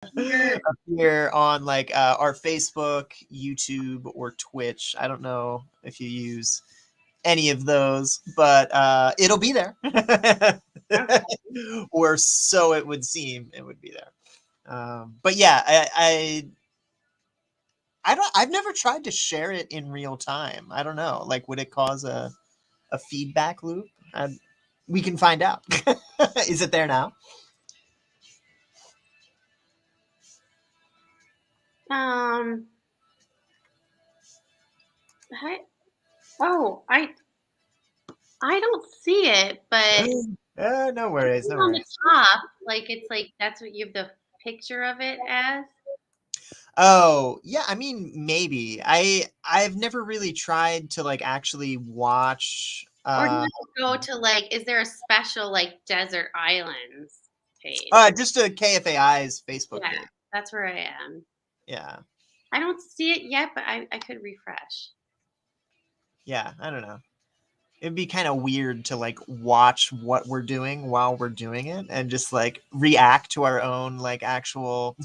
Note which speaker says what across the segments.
Speaker 1: appear on like our Facebook, YouTube, or Twitch. I don't know if you use any of those, but it'll be there.
Speaker 2: Okay.
Speaker 1: Or so it would seem it would be there. But yeah, I've never tried to share it in real time. I don't know. Like, would it cause a feedback loop? We can find out. Is it there now?
Speaker 2: Um. I, oh, I don't see it, but
Speaker 1: No worries, no
Speaker 2: on the
Speaker 1: worries.
Speaker 2: top, like it's like that's what you have the picture of it as.
Speaker 1: Oh, yeah, I mean, maybe. I've never really tried to like actually watch
Speaker 2: Or do I go to like, is there a special like desert islands page?
Speaker 1: just a KFAI's Facebook
Speaker 2: Yeah,
Speaker 1: page.
Speaker 2: that's where I am.
Speaker 1: Yeah.
Speaker 2: I don't see it yet, but I could refresh.
Speaker 1: Yeah, I don't know. It'd be kind of weird to like watch what we're doing while we're doing it and just like react to our own like actual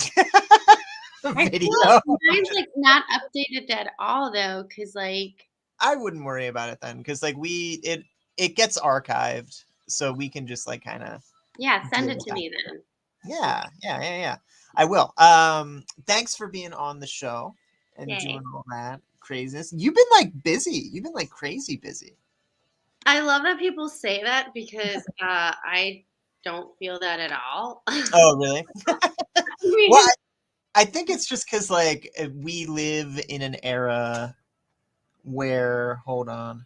Speaker 2: I
Speaker 1: video.
Speaker 2: feel mine's like not updated at all though, because like,
Speaker 1: I wouldn't worry about it then because like it gets archived, so we can just like kind of
Speaker 2: yeah, send
Speaker 1: deal
Speaker 2: it
Speaker 1: with
Speaker 2: to
Speaker 1: that.
Speaker 2: me then.
Speaker 1: Yeah. I will. Thanks for being on the show and doing
Speaker 2: Yay.
Speaker 1: all that craziness. You've been like busy. You've been like crazy busy.
Speaker 2: I love that people say that because I don't feel that at all.
Speaker 1: Oh, really? Well,
Speaker 2: mean,
Speaker 1: I think it's just because like we live in an era where hold on,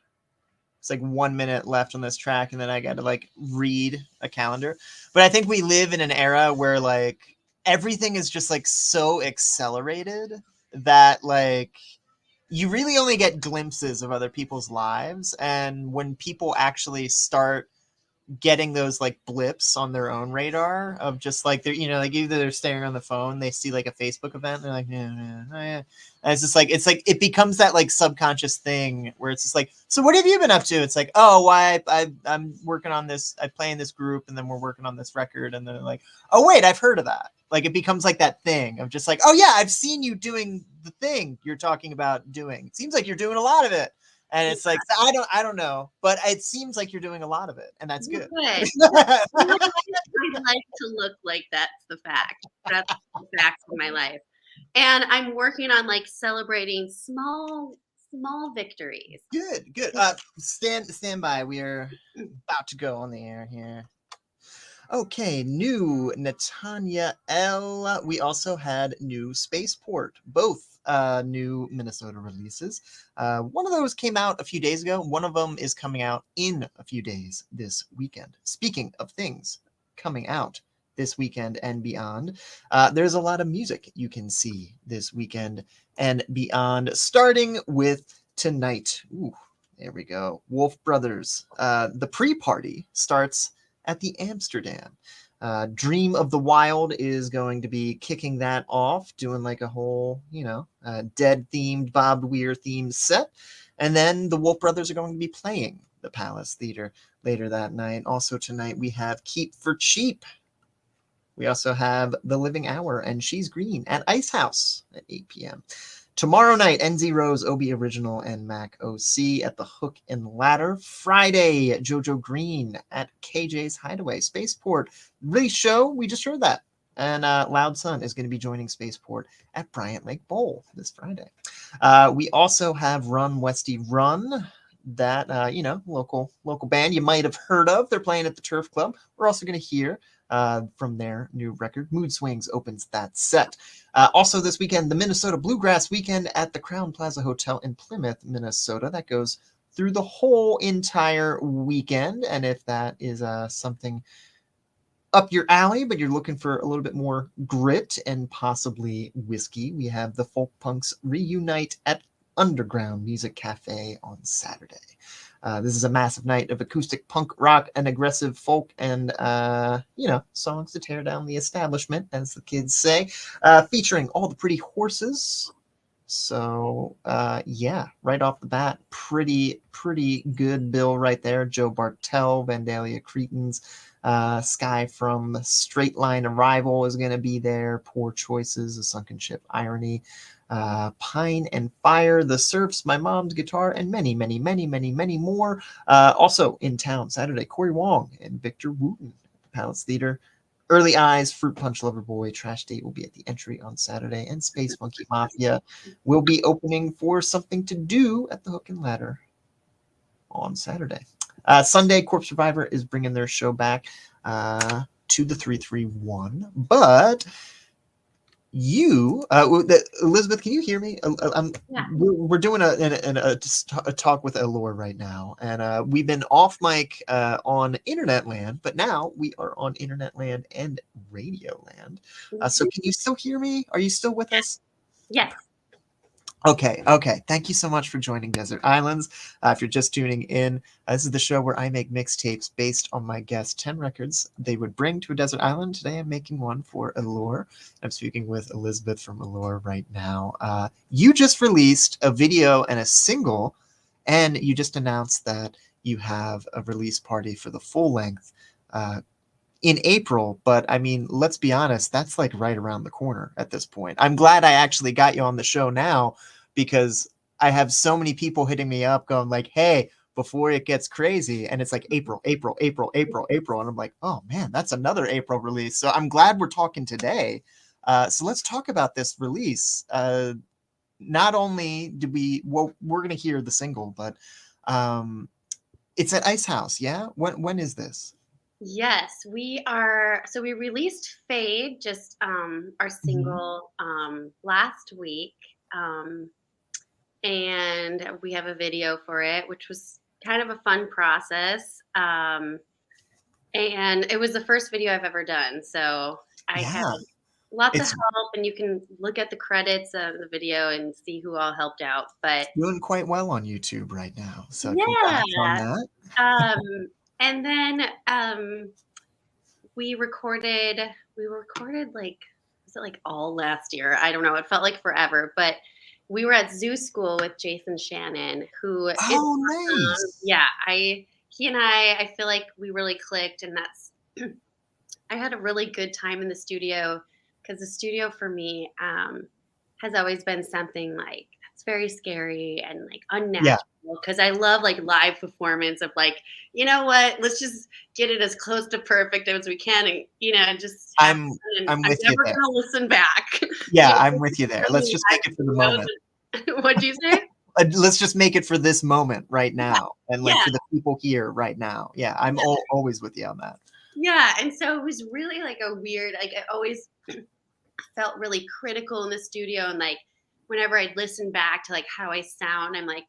Speaker 1: it's like 1 minute left on this track, and then I got to like read a calendar. But I think we live in an era where like everything is just like so accelerated that like you really only get glimpses of other people's lives, and when people actually start getting those like blips on their own radar of just like they're like either they're staring on the phone, they see like a Facebook event, and they're like yeah, oh, yeah. And it's like it becomes that like subconscious thing where it's just like, so what have you been up to? It's like, oh, why I'm working on this, I play in this group, and then we're working on this record, and then they're like, oh wait, I've heard of that. Like it becomes like that thing of just like, oh yeah, I've seen you doing the thing you're talking about doing. It seems like you're doing a lot of it. And it's like, I don't know, but it seems like you're doing a lot of it, and that's
Speaker 2: well,
Speaker 1: good.
Speaker 2: good. I like to look like that's the fact. That's the facts of my life. And I'm working on like celebrating small victories.
Speaker 1: Good. Stand by. We are about to go on the air here. Okay, new Netanya L. We also had new Spaceport, both new Minnesota releases. One of those came out a few days ago. One of them is coming out in a few days this weekend. Speaking of things coming out this weekend and beyond, there's a lot of music you can see this weekend and beyond, starting with tonight. Ooh, there we go. Wolf Brothers. The pre-party starts at the Amsterdam. Dream of the Wild is going to be kicking that off, doing like a whole, dead themed, Bob Weir themed set. And then the Wolf Brothers are going to be playing the Palace Theater later that night. Also tonight we have Keep for Cheap. We also have The Living Hour and She's Green at Ice House at 8 p.m. Tomorrow night, NZ Rose, OB Original, and Mac OC at the Hook and Ladder. Friday, JoJo Green at KJ's Hideaway. Spaceport release show, we just heard that. And Loud Sun is going to be joining Spaceport at Bryant Lake Bowl this Friday. We also have Run Westy Run, that local band you might have heard of. They're playing at the Turf Club. We're also going to hear from their new record. Mood Swings opens that set. Also this weekend, the Minnesota Bluegrass Weekend at the Crown Plaza Hotel in Plymouth, Minnesota. That goes through the whole entire weekend. And if that is something up your alley, but you're looking for a little bit more grit and possibly whiskey, we have the Folk Punks Reunite at Underground Music Cafe on Saturday. This is a massive night of acoustic punk rock and aggressive folk and, songs to tear down the establishment, as the kids say, featuring all the pretty horses, So yeah, right off the bat, pretty good bill right there. Joe Bartel, Vandalia Cretins, Sky from Straight Line Arrival is going to be there. Poor Choices, A Sunken Ship Irony, Pine and Fire, The Surfs, My Mom's Guitar, and many more. Also in town Saturday, Corey Wong and Victor Wooten at the Palace Theater. Early Eyes, Fruit Punch Loverboy, Trash Date will be at the entry on Saturday, and Space Monkey Mafia will be opening for Something to Do at the Hook and Ladder on Saturday. Sunday, Corpse Survivor is bringing their show back to the 331, but you, Elizabeth, can you hear me?
Speaker 2: Yeah.
Speaker 1: We're doing a talk with Elour right now, and we've been off mic on Internet Land, but now we are on Internet Land and Radio Land. So can you still hear me? Are you still with us?
Speaker 2: Yes.
Speaker 1: Okay. Thank you so much for joining Desert Islands. If you're just tuning in, this is the show where I make mixtapes based on my guests' 10 records they would bring to a desert island. Today I'm making one for Elour. I'm speaking with Elizabeth from Elour right now. You just released a video and a single, and you just announced that you have a release party for the full length in April, but I mean, let's be honest, that's like right around the corner at this point. I'm glad I actually got you on the show now, because I have so many people hitting me up going like, hey, before it gets crazy. And it's like April. And I'm like, oh man, that's another April release. So I'm glad we're talking today. So let's talk about this release. Not only we're going to hear the single, but it's at Ice House. Yeah. When is this?
Speaker 2: Yes, we are. So we released Fade, just our single, last week. And we have a video for it, which was kind of a fun process. And it was the first video I've ever done. So I had lots of help, and you can look at the credits of the video and see who all helped out. But
Speaker 1: doing quite well on YouTube right now. So
Speaker 2: yeah.
Speaker 1: congrats on that.
Speaker 2: And then we recorded like, was it like all last year? I don't know. It felt like forever, but we were at Zoo School with Jason Shannon, who is
Speaker 1: nice.
Speaker 2: Yeah, he and I feel like we really clicked, and that's I had a really good time in the studio, because the studio for me has always been something like that's very scary and like unnatural, because I love like live performance of like, you know what, let's just get it as close to perfect as we can, and just
Speaker 1: I'm with you
Speaker 2: never
Speaker 1: there.
Speaker 2: gonna listen back.
Speaker 1: Yeah, I'm with you there. Let's just make it for the moment.
Speaker 2: What'd you say?
Speaker 1: Let's just make it for this moment right now, and like for the people here right now. Yeah, I'm always with you on that.
Speaker 2: Yeah, and so it was really like a weird, like I always felt really critical in the studio, and like whenever I'd listen back to like how I sound, I'm like,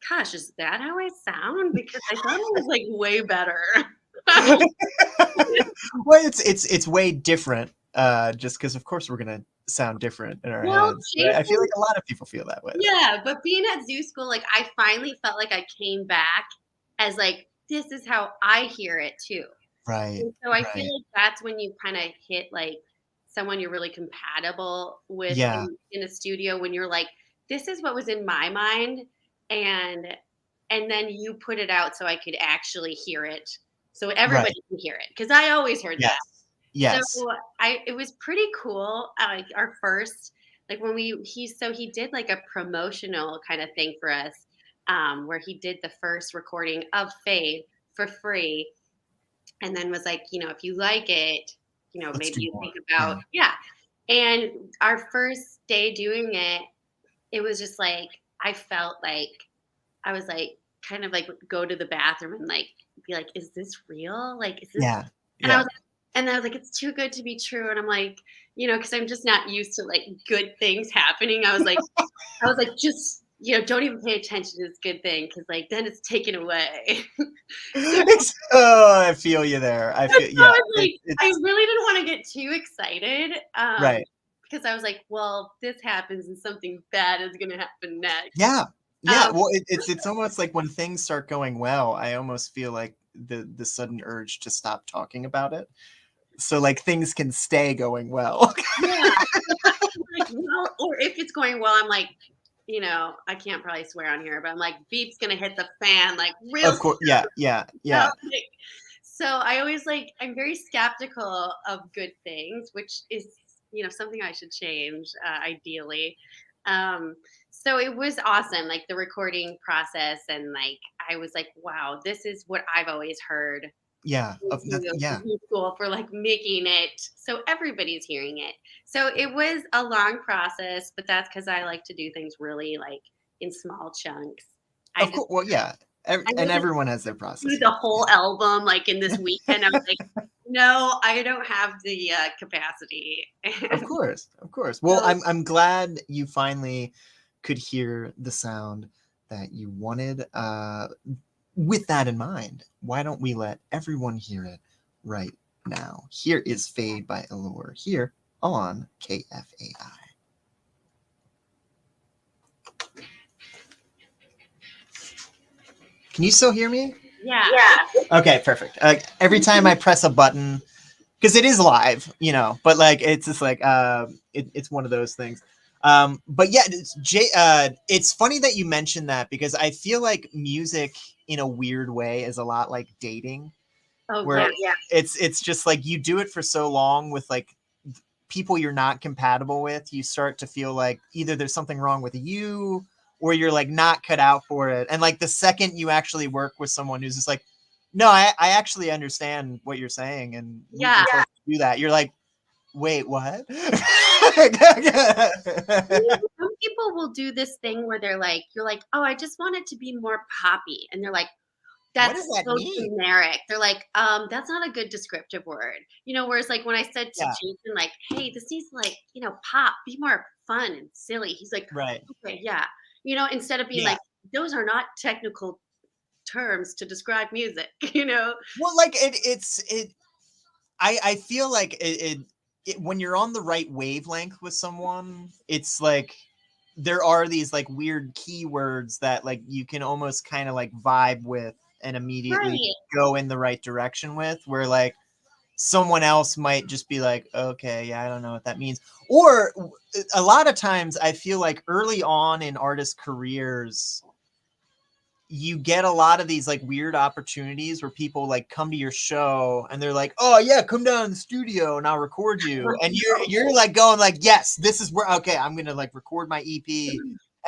Speaker 2: gosh, is that how I sound? Because I thought it was like way better.
Speaker 1: Well, it's way different, just because of course we're gonna sound different in our heads. I feel like a lot of people feel that way.
Speaker 2: Yeah, but being at Zoo School, like I finally felt like I came back as like, this is how I hear it too.
Speaker 1: Right.
Speaker 2: And so I feel like that's when you kind of hit like someone you're really compatible with in a studio, when you're like, this is what was in my mind, and then you put it out so I could actually hear it, so everybody can hear it, because I always heard that.
Speaker 1: Yes.
Speaker 2: So it was pretty cool. Like our first, like when he did like a promotional kind of thing for us, where he did the first recording of Fade for free, and then was like, if you like it, maybe you think about And our first day doing it, it was just like, I felt like I was like kind of like go to the bathroom and like be like, is this real? Like, is this? And I was like, it's too good to be true. And I'm like, because I'm just not used to like good things happening. I was like, just, don't even pay attention to this good thing, because like then it's taken away.
Speaker 1: I feel you there. I really
Speaker 2: didn't want to get too excited. Because I was like, well, this happens and something bad is going to happen next.
Speaker 1: Yeah. Well, it's almost like when things start going well, I almost feel like the sudden urge to stop talking about it, so like things can stay going well.
Speaker 2: Yeah. well, or if it's going well, I'm like, you know, I can't probably swear on here, but I'm like, beep's gonna hit the fan like real
Speaker 1: Of course, yeah, yeah,
Speaker 2: soon.
Speaker 1: yeah,
Speaker 2: Like, so I always like I'm very skeptical of good things, which is something I should change ideally. Um, so it was awesome, like the recording process, and like I was like, wow, this is what I've always heard
Speaker 1: yeah, yeah,
Speaker 2: school for like making it so everybody's hearing it. So it was a long process, but that's because I like to do things really like in small chunks. I
Speaker 1: of
Speaker 2: just
Speaker 1: course. Well, yeah,
Speaker 2: I
Speaker 1: and
Speaker 2: wasn't
Speaker 1: everyone has their
Speaker 2: do
Speaker 1: process.
Speaker 2: the whole album like in this weekend. I was like, no, I don't have the capacity.
Speaker 1: Of course, of course. Well,
Speaker 2: So
Speaker 1: I'm glad you finally could hear the sound that you wanted. With that in mind, why don't we let everyone hear it right now? Here is Fade by Elour here on KFAI. Can you still hear me?
Speaker 2: yeah.
Speaker 1: Okay, perfect. Every time I press a button, because it is live, but like it's just like it's one of those things. But yeah, it's funny that you mentioned that because I feel like music in a weird way is a lot like dating,
Speaker 2: Oh
Speaker 1: where
Speaker 2: yeah.
Speaker 1: it's just like you do it for so long with like people you're not compatible with, you start to feel like either there's something wrong with you or you're like not cut out for it. And like the second you actually work with someone who's just like, no, I actually understand what you're saying and we
Speaker 2: Yeah.
Speaker 1: can totally do that. You're like, wait, what?
Speaker 2: Some people will do this thing where they're like, you're like, oh, I just want it to be more poppy, and they're like,
Speaker 1: What
Speaker 2: that's
Speaker 1: does that
Speaker 2: so
Speaker 1: mean?
Speaker 2: generic. They're like, that's not a good descriptive word. Whereas like when I said to
Speaker 1: Yeah,
Speaker 2: Jason, like, hey, this needs to like, pop, be more fun and silly. He's like,
Speaker 1: right.
Speaker 2: okay, yeah. Instead of being
Speaker 1: Yeah.
Speaker 2: like, those are not technical terms to describe music, you know?
Speaker 1: Well, like I feel like when you're on the right wavelength with someone, it's like there are these like weird keywords that like you can almost kind of like vibe with and immediately
Speaker 2: Right.
Speaker 1: go in the right direction with, where like someone else might just be like, okay, yeah, I don't know what that means. Or a lot of times I feel like early on in artist careers, you get a lot of these like weird opportunities where people like come to your show and they're like, oh yeah, come down to the studio and I'll record you. And you're like going like, yes, this is where, okay, I'm gonna like record my EP.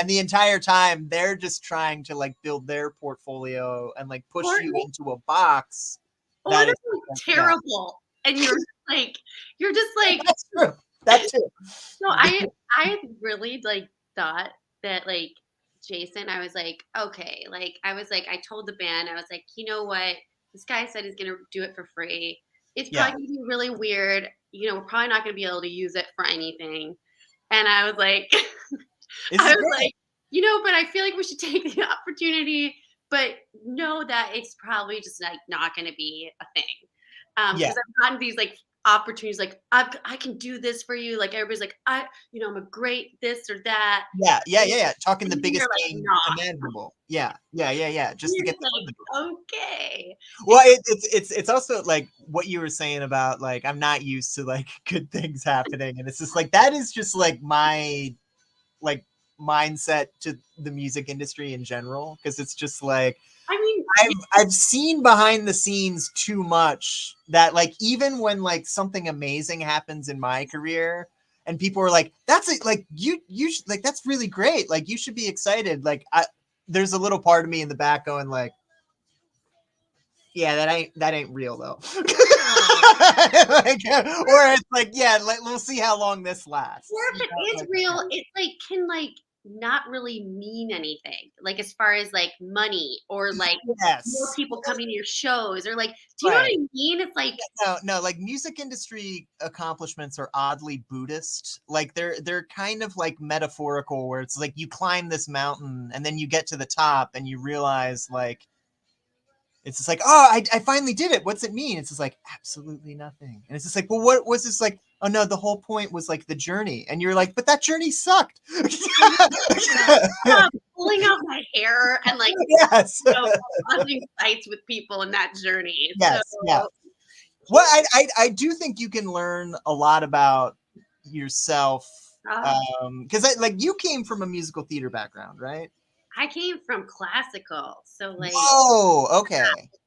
Speaker 1: And the entire time they're just trying to like build their portfolio and like push
Speaker 2: Or
Speaker 1: you into a box
Speaker 2: or
Speaker 1: that
Speaker 2: they're
Speaker 1: is
Speaker 2: like
Speaker 1: yeah.
Speaker 2: terrible. And you're just like
Speaker 1: That's true. That too.
Speaker 2: no, I really like thought that like Jason, I was like, okay, like I was like, I told the band, I was like, you know what? This guy said he's gonna do it for free. It's
Speaker 1: Yeah.
Speaker 2: probably gonna be really weird. We're probably not gonna be able to use it for anything. And I was like,
Speaker 1: This
Speaker 2: I
Speaker 1: is
Speaker 2: was
Speaker 1: great.
Speaker 2: like, but I feel like we should take the opportunity, but know that it's probably just like not gonna be a thing.
Speaker 1: Yeah.
Speaker 2: Because I've gotten these like opportunities, like I can do this for you. Like everybody's like, I'm a great this or that.
Speaker 1: Yeah. Yeah.
Speaker 2: And
Speaker 1: Yeah. Yeah. Talking the
Speaker 2: then you're
Speaker 1: biggest
Speaker 2: like,
Speaker 1: game
Speaker 2: nah.
Speaker 1: imaginable. Yeah. Yeah. Yeah. Yeah. Just to
Speaker 2: You're
Speaker 1: get
Speaker 2: just
Speaker 1: the foot in the door.
Speaker 2: like, okay.
Speaker 1: Well, it's also like what you were saying about like I'm not used to like good things happening, and it's just like that is just like my like mindset to the music industry in general, because it's just like
Speaker 2: I mean,
Speaker 1: I've seen behind the scenes too much that like even when like something amazing happens in my career and people are like that's it, like you should, like that's really great, like you should be excited, like there's a little part of me in the back going like, yeah, that ain't real though. Like, or it's like, yeah, we'll see how long this
Speaker 2: or
Speaker 1: lasts.
Speaker 2: if it is
Speaker 1: Like,
Speaker 2: real, it like can like not really mean anything. Like as far as like money or like more
Speaker 1: yes,
Speaker 2: people coming to your shows or like, do you know what
Speaker 1: right.
Speaker 2: I mean? It's like
Speaker 1: No, like music industry accomplishments are oddly Buddhist. Like they're kind of like metaphorical, where it's like you climb this mountain and then you get to the top and you realize like it's just like, oh, I finally did it. What's it mean? It's just like absolutely nothing. And it's just like, well, what was this like? Oh no, the whole point was like the journey. And you're like, but that journey sucked.
Speaker 2: pulling out my hair and like
Speaker 1: Yes.
Speaker 2: causing fights with people in that journey. So
Speaker 1: Yes. Yeah. Well, I do think you can learn a lot about yourself Because like you came from a musical theater background, right?
Speaker 2: I came from classical, so like
Speaker 1: Whoa, okay.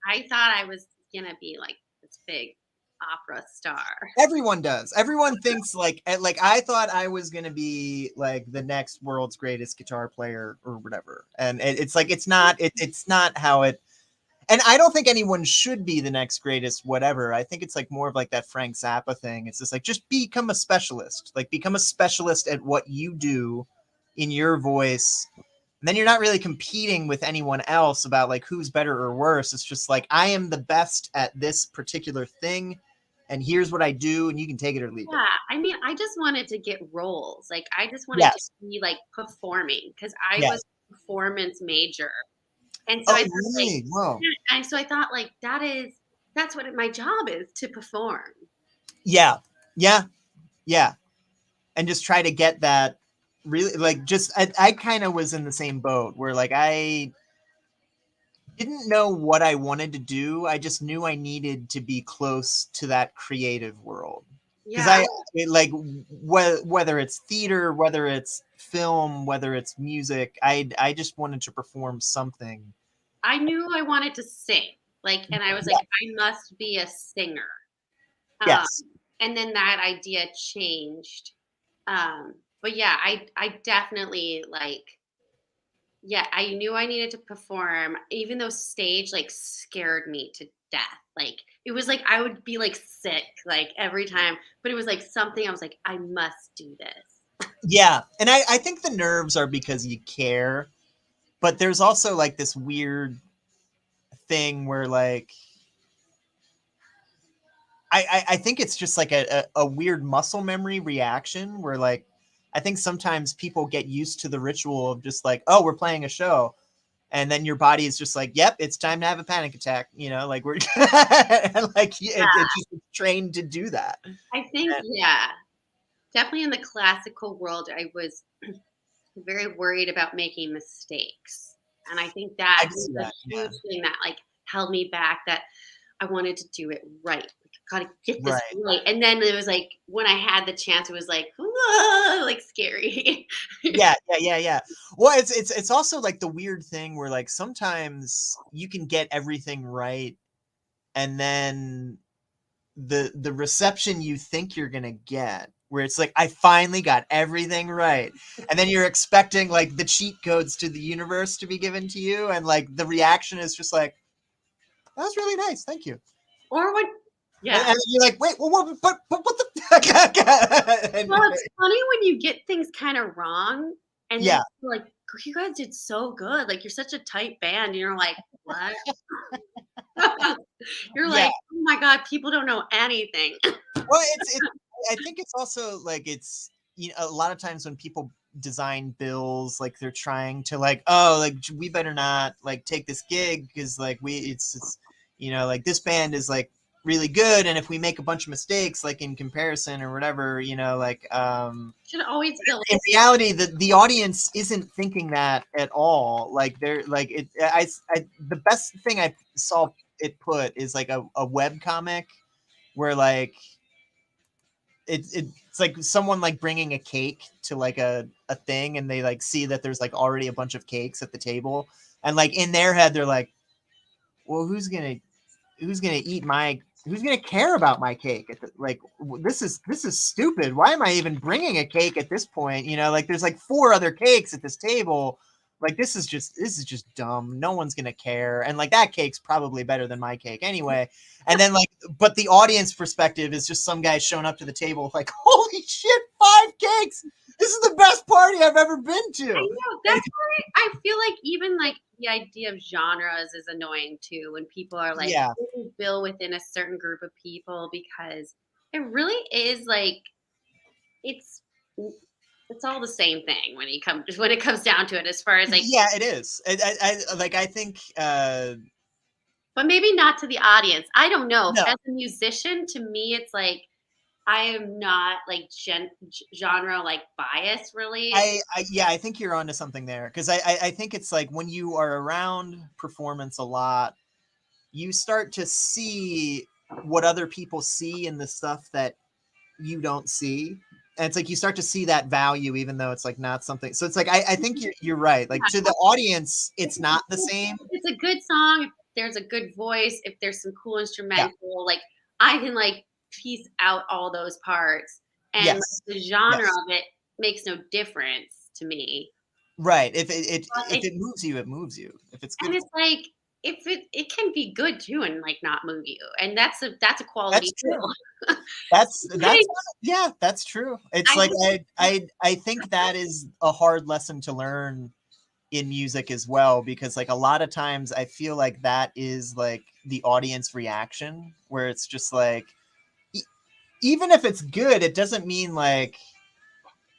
Speaker 2: I thought I was gonna be like this big opera star.
Speaker 1: Everyone does. Everyone thinks like I thought I was gonna be like the next world's greatest guitar player or whatever, and it's like it's not how it. And I don't think anyone should be the next greatest whatever. I think it's like more of like that Frank Zappa thing. It's just like just become a specialist. Like become a specialist at what you do in your voice. And then you're not really competing with anyone else about like who's better or worse. It's just like I am the best at this particular thing and here's what I do and you can take it or leave it.
Speaker 2: Yeah, I mean, I just wanted to get roles. Like I just wanted to
Speaker 1: Yes.
Speaker 2: be like performing because I was
Speaker 1: Yes.
Speaker 2: a performance major. And so
Speaker 1: Oh,
Speaker 2: I thought like
Speaker 1: really? Whoa.
Speaker 2: and so I thought like that's what my job is to perform.
Speaker 1: Yeah. Yeah. Yeah. And just try to get that really like just I kind of was in the same boat where like I didn't know what I wanted to do. I just knew I needed to be close to that creative world. Because
Speaker 2: Yeah.
Speaker 1: like whether it's theater, whether it's film, whether it's music, I just wanted to perform something.
Speaker 2: I knew I wanted to sing. Like and I was like,
Speaker 1: Yeah.
Speaker 2: I must be a singer. Um,
Speaker 1: Yes.
Speaker 2: and then that idea changed. But yeah, I definitely like yeah, I knew I needed to perform, even though stage like scared me to death. Like it was like I would be like sick like every time, but it was like something I was like, I must do this.
Speaker 1: Yeah. And I think the nerves are because you care, but there's also like this weird thing where like I think it's just like a weird muscle memory reaction where like I think sometimes people get used to the ritual of just like, oh, we're playing a show. And then your body is just like, yep, it's time to have a panic attack. You know, like we're and like it's just trained to do that.
Speaker 2: I think yeah, definitely in the classical world, I was very worried about making mistakes. And I think
Speaker 1: I
Speaker 2: that
Speaker 1: can
Speaker 2: was
Speaker 1: see
Speaker 2: a
Speaker 1: that. Yeah.
Speaker 2: huge thing that like held me back that I wanted to do it right. Like, gotta get this
Speaker 1: Right.
Speaker 2: right. And then it was like when I had the chance, it was like, "Whoa," like scary.
Speaker 1: Yeah, yeah, yeah, yeah. Well, it's also like the weird thing where like sometimes you can get everything right, and then the reception you think you're gonna get, where it's like I finally got everything right, and then you're expecting like the cheat codes to the universe to be given to you, and like the reaction is just like that was really nice, thank you,
Speaker 2: Or when yeah.
Speaker 1: and you're like wait, well, but what the and,
Speaker 2: Well, it's funny when you get things kinda wrong and then
Speaker 1: yeah,
Speaker 2: you're like, "You guys did so good. Like, you're such a tight band." And you're like, "What?" You're
Speaker 1: yeah.
Speaker 2: like, "Oh my god, people don't know anything."
Speaker 1: Well, it's I think it's also like it's a lot of times when people design bills, like they're trying to like, oh, like we better not like take this gig because like it's like this band is like really good, and if we make a bunch of mistakes like in comparison or whatever, like
Speaker 2: Should always feel
Speaker 1: in reality the audience isn't thinking that at all. Like they're like the best thing I saw it put is like a web comic where like it's like someone like bringing a cake to like a thing and they like see that there's like already a bunch of cakes at the table and like in their head they're like, well, who's gonna care about my cake like this is stupid, why am I even bringing a cake at this point, like there's like four other cakes at this table, like this is just dumb, no one's gonna care, and like that cake's probably better than my cake anyway, and then like but the audience perspective is just some guy showing up to the table like, holy shit, 5 cakes, this is the best party I've ever been
Speaker 2: I
Speaker 1: to.
Speaker 2: know, that's why I feel like even, like, the idea of genres is annoying too when people are like,
Speaker 1: Yeah.
Speaker 2: putting Bill within a certain group of people because it really is, like, it's it's all the same thing when it comes down to it as far as, like
Speaker 1: Yeah, it is. I like I think
Speaker 2: but maybe not to the audience. I don't know.
Speaker 1: no.
Speaker 2: As a musician, to me, it's like, I am not, like, genre, like, biased really. It's
Speaker 1: Yeah, I think you're onto something there because I think it's like when you are around performance a lot, you start to see what other people see in the stuff that you don't see, And it's like you start to see that value, even though it's like not something. So it's like I think you're right. Like to the audience, it's not the same.
Speaker 2: It's a good song. If there's a good voice, if there's some cool
Speaker 1: Yeah.
Speaker 2: instrumental, like I can like piece out all those parts, and like,
Speaker 1: Yes.
Speaker 2: the genre
Speaker 1: Yes.
Speaker 2: of it makes no difference to me.
Speaker 1: Right. If
Speaker 2: But
Speaker 1: it moves you, it moves you. If it's good,
Speaker 2: and it's like if it can be good too and like not move you, and that's a
Speaker 1: that's
Speaker 2: quality
Speaker 1: true.
Speaker 2: too.
Speaker 1: That's yeah, that's true. It's
Speaker 2: I
Speaker 1: like
Speaker 2: just
Speaker 1: I think that is a hard lesson to learn in music as well, because like a lot of times I feel like that is like the audience reaction, where it's just like e- even if it's good, it doesn't mean like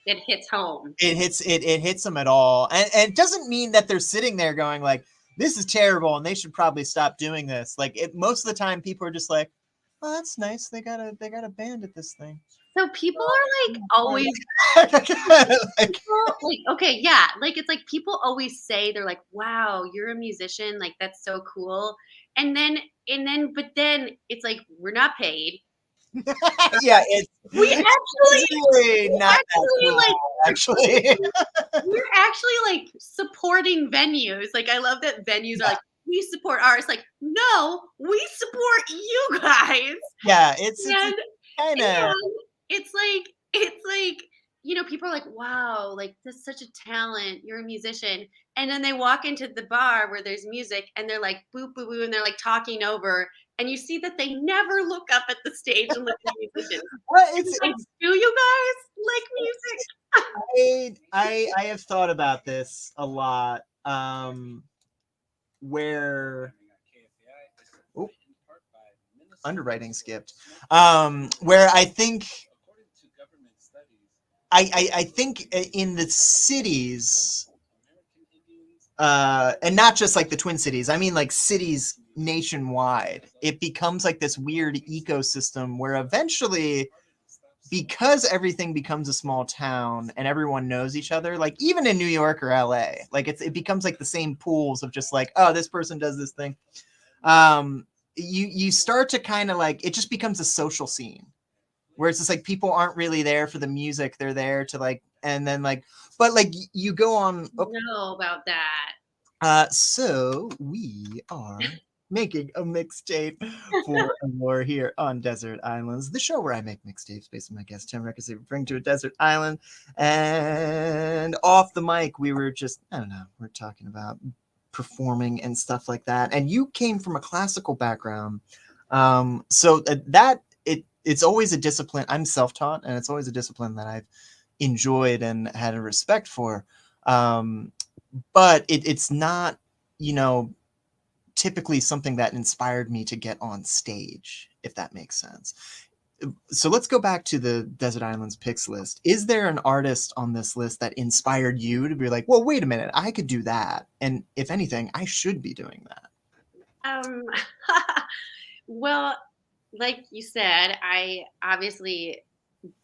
Speaker 2: it hits home.
Speaker 1: it hits them at all, and it doesn't mean that they're sitting there going like this is terrible and they should probably stop doing this. Like most of the time people are just like, oh, that's nice, they got a band at this thing.
Speaker 2: So people are like always
Speaker 1: Like,
Speaker 2: people like okay, yeah, like it's like people always say they're like, "Wow, you're a musician, like that's so cool." But then it's like we're not paid.
Speaker 1: yeah, it's
Speaker 2: We
Speaker 1: it's
Speaker 2: actually
Speaker 1: really
Speaker 2: we
Speaker 1: not that
Speaker 2: actually
Speaker 1: cool,
Speaker 2: like
Speaker 1: actually.
Speaker 2: we're actually like supporting venues. Like I love that venues are
Speaker 1: Yeah,
Speaker 2: like, "We support artists." Like, "No, we support you guys."
Speaker 1: yeah, it's
Speaker 2: And
Speaker 1: kind of
Speaker 2: it's like, people are like, "Wow, like that's such a talent. You're a musician." And then they walk into the bar where there's music and they're like boo boo boo and they're like talking over and you see that they never look up at the stage and look at the musicians.
Speaker 1: well,
Speaker 2: And it's like, "Do you guys like music?"
Speaker 1: I have thought about this a lot. Where oh, underwriting skipped. Where I think I think in the cities, and not just like the Twin Cities, I mean like cities nationwide, it becomes like this weird ecosystem where eventually, because everything becomes a small town and everyone knows each other, like even in New York or LA, like it becomes like the same pools of just like, oh, this person does this thing. You start to kind of like, it just becomes a social scene where it's just like people aren't really there for the music, they're there to like, and then like, but like you go on.
Speaker 2: Know about that.
Speaker 1: So we are making a mixtape for Elour here on Desert Islands, the show where I make mixtapes based on my guest 10 records they bring to a desert island. And off the mic, we were just, I don't know, we're talking about performing and stuff like that. And you came from a classical background. So it's always a discipline. I'm self-taught, and it's always a discipline that I've enjoyed and had a respect for. But it's not, you know, typically something that inspired me to get on stage, if that makes sense. So let's go back to the Desert Islands picks list. Is there an artist on this list that inspired you to be like, well, wait a minute, I could do that, and if anything, I should be doing that?
Speaker 2: Um, well, like you said, I obviously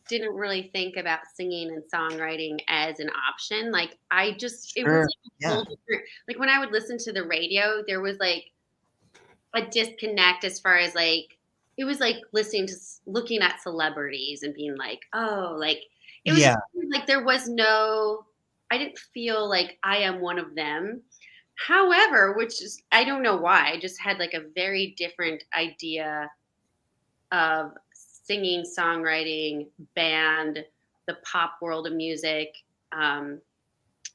Speaker 2: didn't really think about singing and songwriting as an option. Like it was
Speaker 1: Sure.
Speaker 2: like a
Speaker 1: Yeah.
Speaker 2: whole different, like when I would listen to the radio, there was like a disconnect as far as like it was like looking at celebrities and being like, "Oh, like it was
Speaker 1: Yeah.
Speaker 2: like there was no I didn't feel like I am one of them." However, which is I don't know why, I just had like a very different idea of singing, songwriting, band, the pop world of music, um,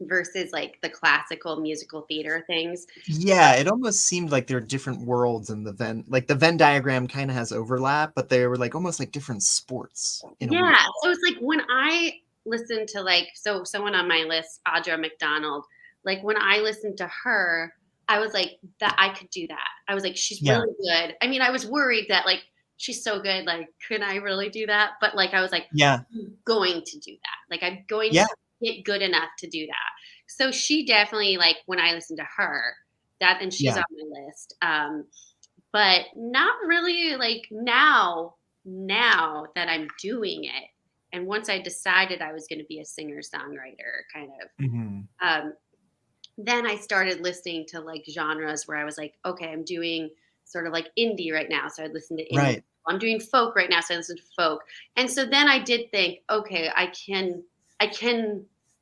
Speaker 2: versus like the classical musical theater things.
Speaker 1: Yeah, it almost seemed like there are different worlds in the Venn. Like the Venn diagram kind of has overlap, but they were like almost like different sports in a weird.
Speaker 2: Yeah, so it's like when I listen to like someone on my list, Audra McDonald, like when I listened to her, I was like that I could do that. I was like, she's
Speaker 1: Yeah.
Speaker 2: really good. I mean, I was worried that like she's so good, like, can I really do that? But like I was like,
Speaker 1: Yeah.
Speaker 2: I'm going to do that. Like I'm going
Speaker 1: Yeah.
Speaker 2: to get good enough to do that. So she definitely like when I listen to her, that and she's
Speaker 1: Yeah.
Speaker 2: on my list. But not really like now that I'm doing it. And once I decided I was going to be a singer songwriter, kind of,
Speaker 1: Hmm.
Speaker 2: um, then I started listening to like genres where I was like, okay, I'm doing sort of like indie right now. So I'd listen to indie
Speaker 1: Right.
Speaker 2: I'm doing folk right now, so I listen to folk. And so then I did think, okay, I can,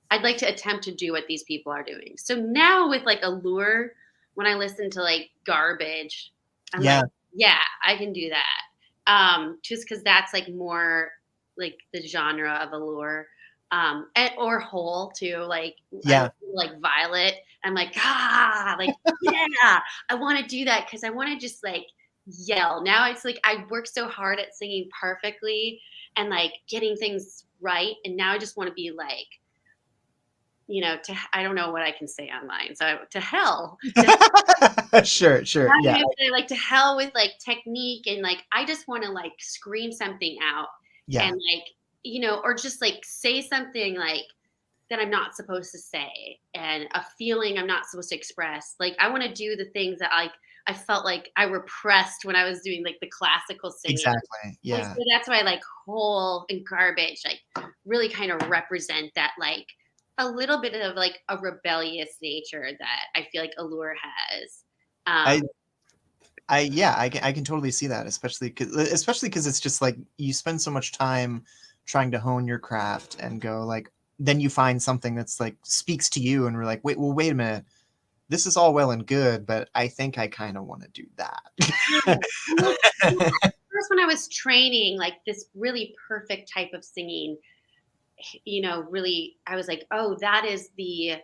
Speaker 2: I'd like to attempt to do what these people are doing. So now with like Allure, when I listen to like garbage, I'm
Speaker 1: Yeah,
Speaker 2: like, yeah, I can do that. Just because that's like more like the genre of Allure. Or whole too. Like I
Speaker 1: yeah,
Speaker 2: listen to, like Violet. I'm like, like yeah, I want to do that because I want to just like yell. Now it's like I work so hard at singing perfectly and like getting things right, and now I just want to be like, to I don't know what I can say online. So to hell,
Speaker 1: sure, sure, yeah,
Speaker 2: like to hell with like technique and like I just want to like scream something out
Speaker 1: yeah,
Speaker 2: and like or just like say something like that I'm not supposed to say and a feeling I'm not supposed to express. Like I want to do the things that I felt like I repressed when I was doing like the classical singing.
Speaker 1: exactly,
Speaker 2: And so
Speaker 1: yeah.
Speaker 2: that's why like whole and garbage like really kind of represent that like a little bit of like a rebellious nature that I feel like Allure has.
Speaker 1: I
Speaker 2: Um
Speaker 1: yeah, I can totally see that, especially because it's just like you spend so much time trying to hone your craft and go like, then you find something that's like speaks to you, and we're like, wait a minute, this is all well and good, but I think I kind of want to do
Speaker 2: yeah. Well,
Speaker 1: that.
Speaker 2: first when I was training like this really perfect type of singing, really I was like, oh, that is the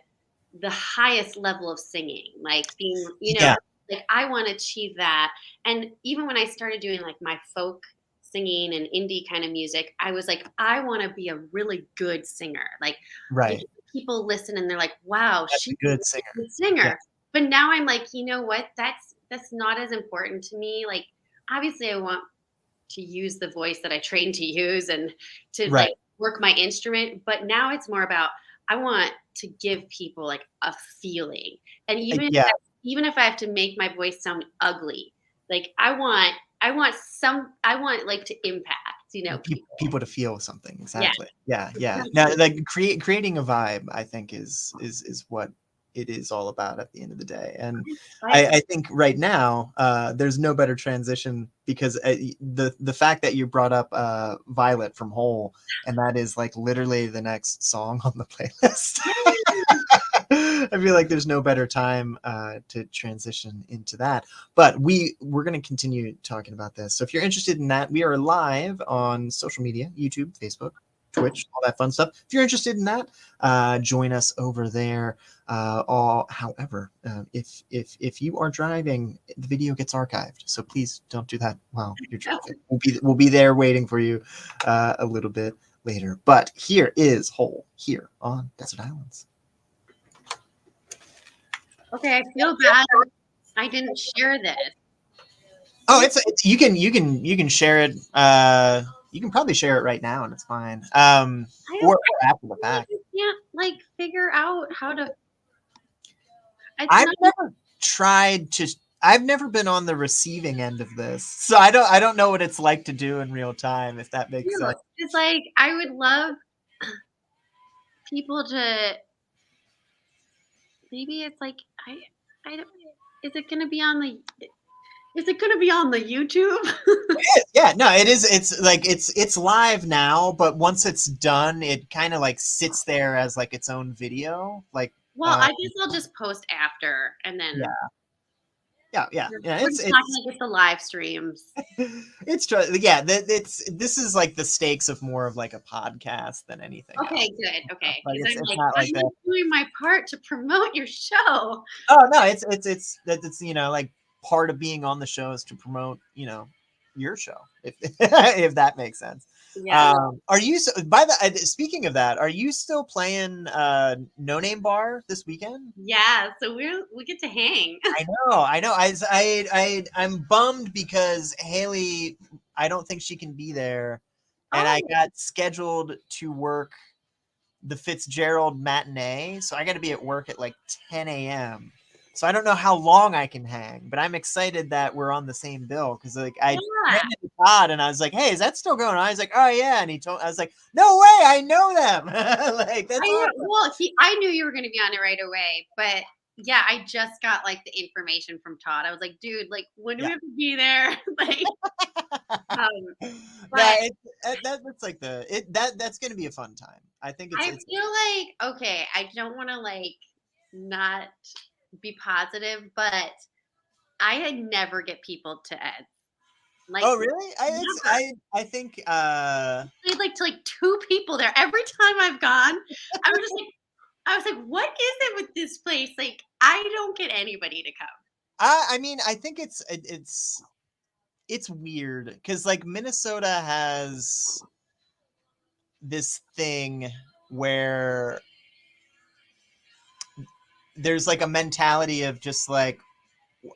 Speaker 2: highest level of singing, like being,
Speaker 1: Yeah,
Speaker 2: like I want to achieve that. And even when I started doing like my folk singing and indie kind of music, I was like, I want to be a really good singer. Like
Speaker 1: right.
Speaker 2: people listen and they're like, wow,
Speaker 1: That's a
Speaker 2: she's a
Speaker 1: good
Speaker 2: really
Speaker 1: singer.
Speaker 2: good
Speaker 1: Yeah,
Speaker 2: singer. But now I'm like, you know what? That's not as important to me. Like obviously I want to use the voice that I trained to use and to
Speaker 1: right.
Speaker 2: like work my instrument. But now it's more about I want to give people like a feeling. And
Speaker 1: Yeah,
Speaker 2: even if I have to make my voice sound ugly, like I want like to impact, people.
Speaker 1: people to feel something.
Speaker 2: Yeah.
Speaker 1: Exactly. Yeah, yeah. Now, like creating a vibe, I think is what it is all about at the end of the day. And
Speaker 2: I,
Speaker 1: I think right now, there's no better transition because the fact that you brought up Violet from Hole, and that is like literally the next song on the playlist. I feel like there's no better time to transition into that. But we're going to continue talking about this. So if you're interested in that, we are live on social media: YouTube, Facebook, Twitch, all that fun stuff. If you're interested in that, join us over there. However, if you are driving, the video gets archived, so please don't do that while you're driving. We'll be there waiting for you a little bit later. But here is Hole here on Desert Islands.
Speaker 2: okay, I feel bad. I didn't share this.
Speaker 1: Oh, it's you can share it. You can probably share it right now, and it's fine. Or after the
Speaker 2: I
Speaker 1: fact.
Speaker 2: can't like figure out how to. It's
Speaker 1: I've
Speaker 2: not.
Speaker 1: never tried to. I've never been on the receiving end of this, so I don't know what it's like to do in real time. If that makes sense.
Speaker 2: It's like I would love people to maybe it's like I don't is it gonna be on the is it gonna be on the YouTube?
Speaker 1: Yeah, no, it is. It's like it's live now, but once it's done, it kind of like sits there as like its own video. Like,
Speaker 2: Well, I guess I'll just post after and then
Speaker 1: yeah, yeah.
Speaker 2: we're just talking like it's the live streams.
Speaker 1: Yeah. This is like the stakes of more of like a podcast than anything else.
Speaker 2: Okay, good. Okay.
Speaker 1: Like
Speaker 2: Because I'm
Speaker 1: it's
Speaker 2: like,
Speaker 1: not like
Speaker 2: I'm
Speaker 1: that.
Speaker 2: not doing my part to promote your show.
Speaker 1: Oh no, it's like part of being on the show is to promote your show, if if that makes sense.
Speaker 2: Yeah.
Speaker 1: Are you by the speaking of that? Are you still playing No Name Bar this weekend?
Speaker 2: Yeah. So we get to hang.
Speaker 1: I know. I'm bummed because Haley, I don't think she can be there, and I
Speaker 2: Oh,
Speaker 1: got scheduled to work the Fitzgerald matinee, so I got to be at work at like 10 a.m. So I don't know how long I can hang, but I'm excited that we're on the same bill because like I ran
Speaker 2: yeah.
Speaker 1: into Todd and I was like, "Hey, is that still going on?" I was like, "Oh yeah," and I was like, "No way, I know them!" Like that's
Speaker 2: I
Speaker 1: awesome.
Speaker 2: well, I knew you were going to be on it right away, but yeah, I just got like the information from Todd. I was like, dude, like when do we
Speaker 1: Yeah.
Speaker 2: have to be there? Like, um,
Speaker 1: No,
Speaker 2: but
Speaker 1: that's like that's gonna be a fun time. I think
Speaker 2: I
Speaker 1: it's
Speaker 2: feel like okay, I don't want to like not be positive, but I never get people to Ed. Like
Speaker 1: oh really?
Speaker 2: never.
Speaker 1: I think
Speaker 2: I had like to like two people there every time I've gone. I was just like, I was like, what is it with this place? Like, I don't get anybody to come.
Speaker 1: I mean I think it's weird because like Minnesota has this thing where there's like a mentality of just like,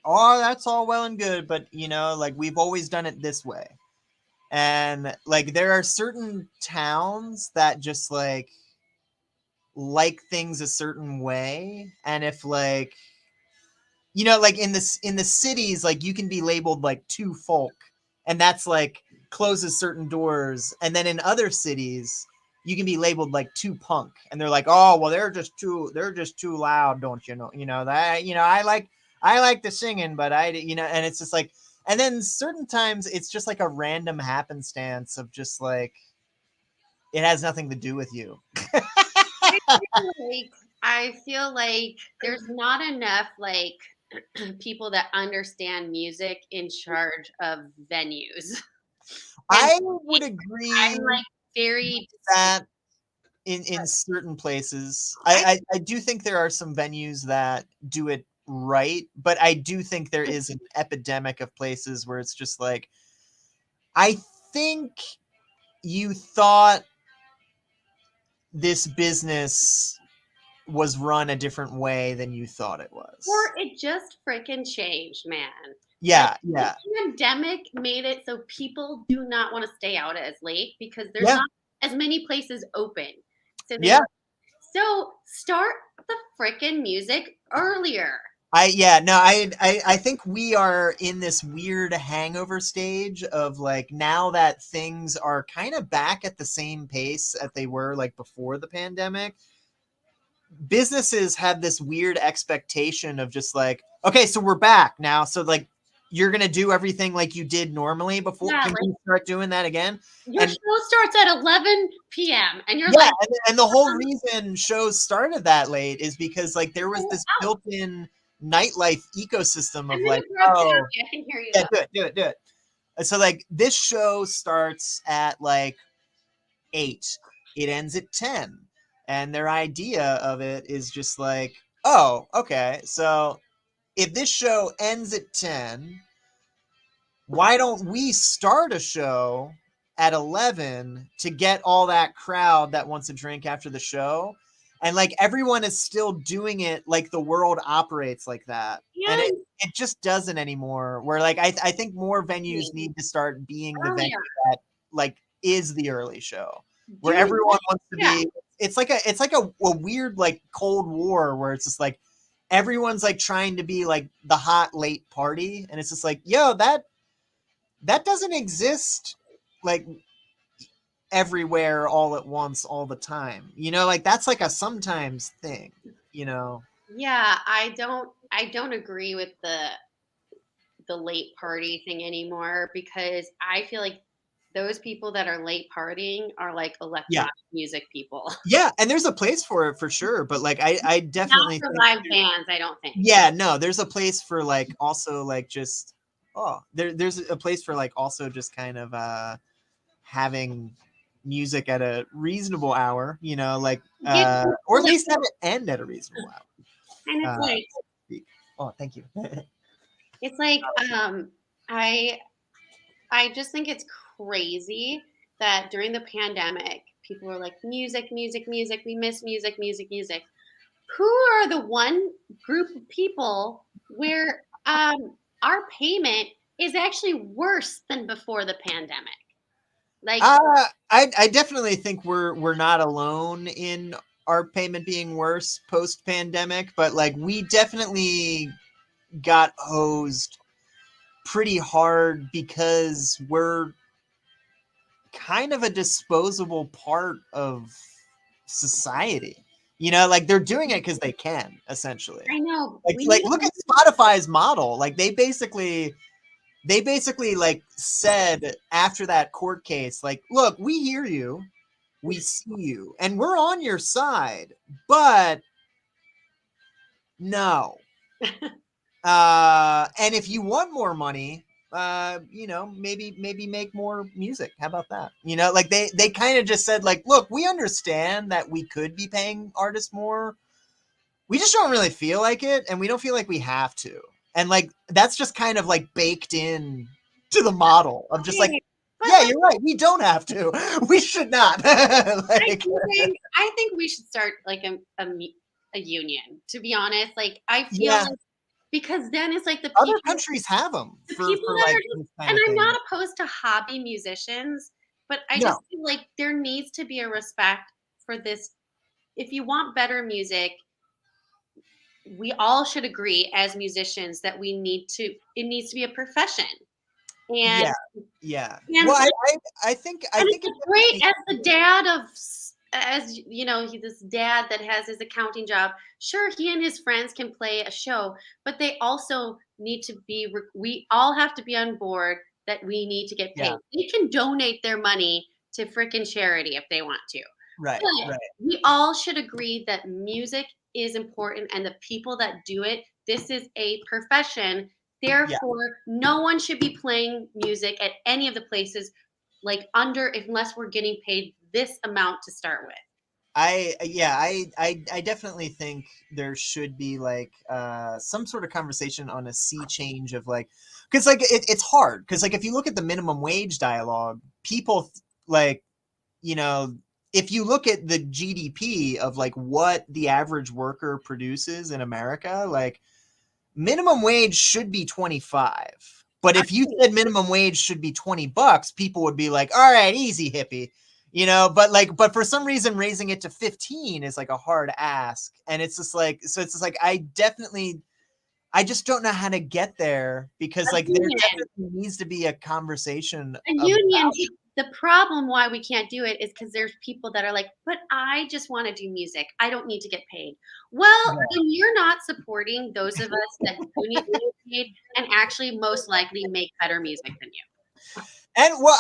Speaker 1: oh, that's all well and good, but you know, like we've always done it this way. And like there are certain towns that just like things a certain way. And if like, you know, like in the cities, like you can be labeled like too folk, and that's like closes certain doors. And then in other cities, you can be labeled like too punk, and they're like, oh well, they're just too loud, don't you know that I like the singing, but I you know, and it's just like, and then certain times it's just like a random happenstance of just like it has nothing to do with you.
Speaker 2: I I feel like there's not enough like people that understand music in charge of venues. And
Speaker 1: I would agree
Speaker 2: I'm like very
Speaker 1: that in certain places.
Speaker 2: I
Speaker 1: I do think there are some venues that do it right, but I do think there is an epidemic of places where it's just like, I think you thought this business was run a different way than you thought it was.
Speaker 2: or it just freaking changed, man. Like
Speaker 1: Yeah,
Speaker 2: the
Speaker 1: yeah,
Speaker 2: pandemic made it so people do not want to stay out as late because there's
Speaker 1: yeah,
Speaker 2: not as many places open. So they
Speaker 1: yeah.
Speaker 2: were so start the freaking music earlier.
Speaker 1: I think we are in this weird hangover stage of like now that things are kind of back at the same pace that they were like before the pandemic. Businesses have this weird expectation of just like, okay, so we're back now. So like you're gonna do everything like you did normally before.
Speaker 2: Yeah,
Speaker 1: Can
Speaker 2: like
Speaker 1: we start doing that again?
Speaker 2: your
Speaker 1: And
Speaker 2: show starts at 11 p.m. and you're
Speaker 1: yeah,
Speaker 2: like,
Speaker 1: and the whole reason shows started that late is because like there was
Speaker 2: "Oh,
Speaker 1: this
Speaker 2: out.
Speaker 1: built-in nightlife ecosystem
Speaker 2: I'm
Speaker 1: of
Speaker 2: gonna
Speaker 1: like,
Speaker 2: grab
Speaker 1: oh
Speaker 2: coffee. I can hear you
Speaker 1: yeah,
Speaker 2: though."
Speaker 1: do it. So like this show starts at like 8, it ends at 10, and their idea of it is just like, oh, okay, so if this show ends at 10, why don't we start a show at 11 to get all that crowd that wants a drink after the show? And like everyone is still doing it like the world operates like that. And
Speaker 2: Yeah,
Speaker 1: it just doesn't anymore. Where like I think more venues need to start being the venue
Speaker 2: earlier.
Speaker 1: that like is the early show. Where
Speaker 2: Do
Speaker 1: everyone
Speaker 2: what?
Speaker 1: wants to
Speaker 2: Yeah.
Speaker 1: be, it's like a weird like Cold War where it's just like everyone's like trying to be like the hot late party, and it's just like, yo, that doesn't exist like everywhere all at once all the time, you know, like that's like a sometimes thing, you know.
Speaker 2: Yeah, I don't agree with the late party thing anymore because I feel like those people that are late partying are like
Speaker 1: Yeah,
Speaker 2: electronic music people.
Speaker 1: yeah, and there's a place for it for sure, but like I
Speaker 2: Not
Speaker 1: definitely
Speaker 2: for
Speaker 1: think
Speaker 2: live bands, I don't think.
Speaker 1: yeah, no, there's a place for like also like just, oh, there's a place for like also just kind of having music at a reasonable hour, you know, like
Speaker 2: Yeah,
Speaker 1: or at
Speaker 2: like,
Speaker 1: least have it end at a reasonable
Speaker 2: and
Speaker 1: hour.
Speaker 2: it's like
Speaker 1: Oh, thank you.
Speaker 2: it's like I I just think it's crazy that during the pandemic people were like music, music, music, we miss music, music, music. Who are the one group of people where our payment is actually worse than before the pandemic? Like,
Speaker 1: I definitely think we're not alone in our payment being worse post pandemic, but like we definitely got hosed pretty hard because we're kind of a disposable part of society. You know, like they're doing it because they can, essentially.
Speaker 2: I know. We
Speaker 1: Like
Speaker 2: need
Speaker 1: look at Spotify's model. Like they basically like said after that court case, like, look, we hear you, we see you, and we're on your side, but no. And if you want more money, you know, maybe make more music. How about that? You know, like they kind of just said, like, look, we understand that we could be paying artists more. We just don't really feel like it, and we don't feel like we have to. And like that's just kind of like baked in to the model of just like,
Speaker 2: but
Speaker 1: yeah, you're right. We don't have to. We should not. Like,
Speaker 2: I think we should start like a union. To be honest, like I feel
Speaker 1: yeah,
Speaker 2: like because then it's like
Speaker 1: other countries have them
Speaker 2: the
Speaker 1: for
Speaker 2: people that
Speaker 1: like
Speaker 2: are
Speaker 1: this
Speaker 2: just,
Speaker 1: kind
Speaker 2: and
Speaker 1: of
Speaker 2: I'm
Speaker 1: thing.
Speaker 2: not opposed to hobby musicians, but I
Speaker 1: No,
Speaker 2: just feel like there needs to be a respect for this. If you want better music, we all should agree as musicians that it needs to be a profession. And
Speaker 1: yeah, yeah.
Speaker 2: and
Speaker 1: Well,
Speaker 2: like,
Speaker 1: I
Speaker 2: and
Speaker 1: think it
Speaker 2: it's great
Speaker 1: definitely.
Speaker 2: as the dad of as you know, this dad that has his accounting job. Sure, he and his friends can play a show, but they also need to be. We all have to be on board that we need to get
Speaker 1: Yeah,
Speaker 2: paid. They can donate their money to freaking charity if they want to.
Speaker 1: right,
Speaker 2: But
Speaker 1: right.
Speaker 2: we all should agree that music is important and the people that do it, this is a profession.
Speaker 1: Yeah,
Speaker 2: Therefore, no one should be playing music at any of the places like under unless we're getting paid this amount to start with.
Speaker 1: I definitely think there should be like some sort of conversation on a sea change of like, because like it's hard because like if you look at the minimum wage dialogue, people like, you know, if you look at the GDP of like what the average worker produces in America, like minimum wage should be 25. But if you said minimum wage should be $20, people would be like, all right, easy hippie. You know, but for some reason raising it to 15 is like a hard ask. And it's just like, so it's just like, I just don't know how to get there because
Speaker 2: A
Speaker 1: like there
Speaker 2: union.
Speaker 1: definitely needs to be a conversation
Speaker 2: A
Speaker 1: about,
Speaker 2: union, the problem why we can't do it is because there's people that are like, but I just want to do music. I don't need to get paid. Well, then you're not supporting those of us that do need to get paid and actually most likely make better music than you.
Speaker 1: and well,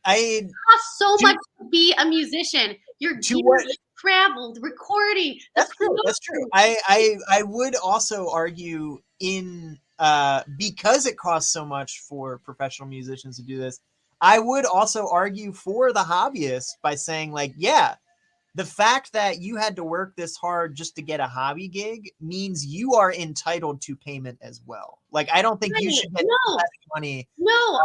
Speaker 1: I
Speaker 2: Costs so
Speaker 1: to,
Speaker 2: much to be a musician. Your
Speaker 1: to
Speaker 2: gear,
Speaker 1: what
Speaker 2: traveled, recording, the
Speaker 1: That's true. That's true. I would also argue in because it costs so much for professional musicians to do this, I would also argue for the hobbyist by saying like, yeah, the fact that you had to work this hard just to get a hobby gig means you are entitled to payment as well. Like I don't think you
Speaker 2: money.
Speaker 1: should get
Speaker 2: No,
Speaker 1: less money.
Speaker 2: no,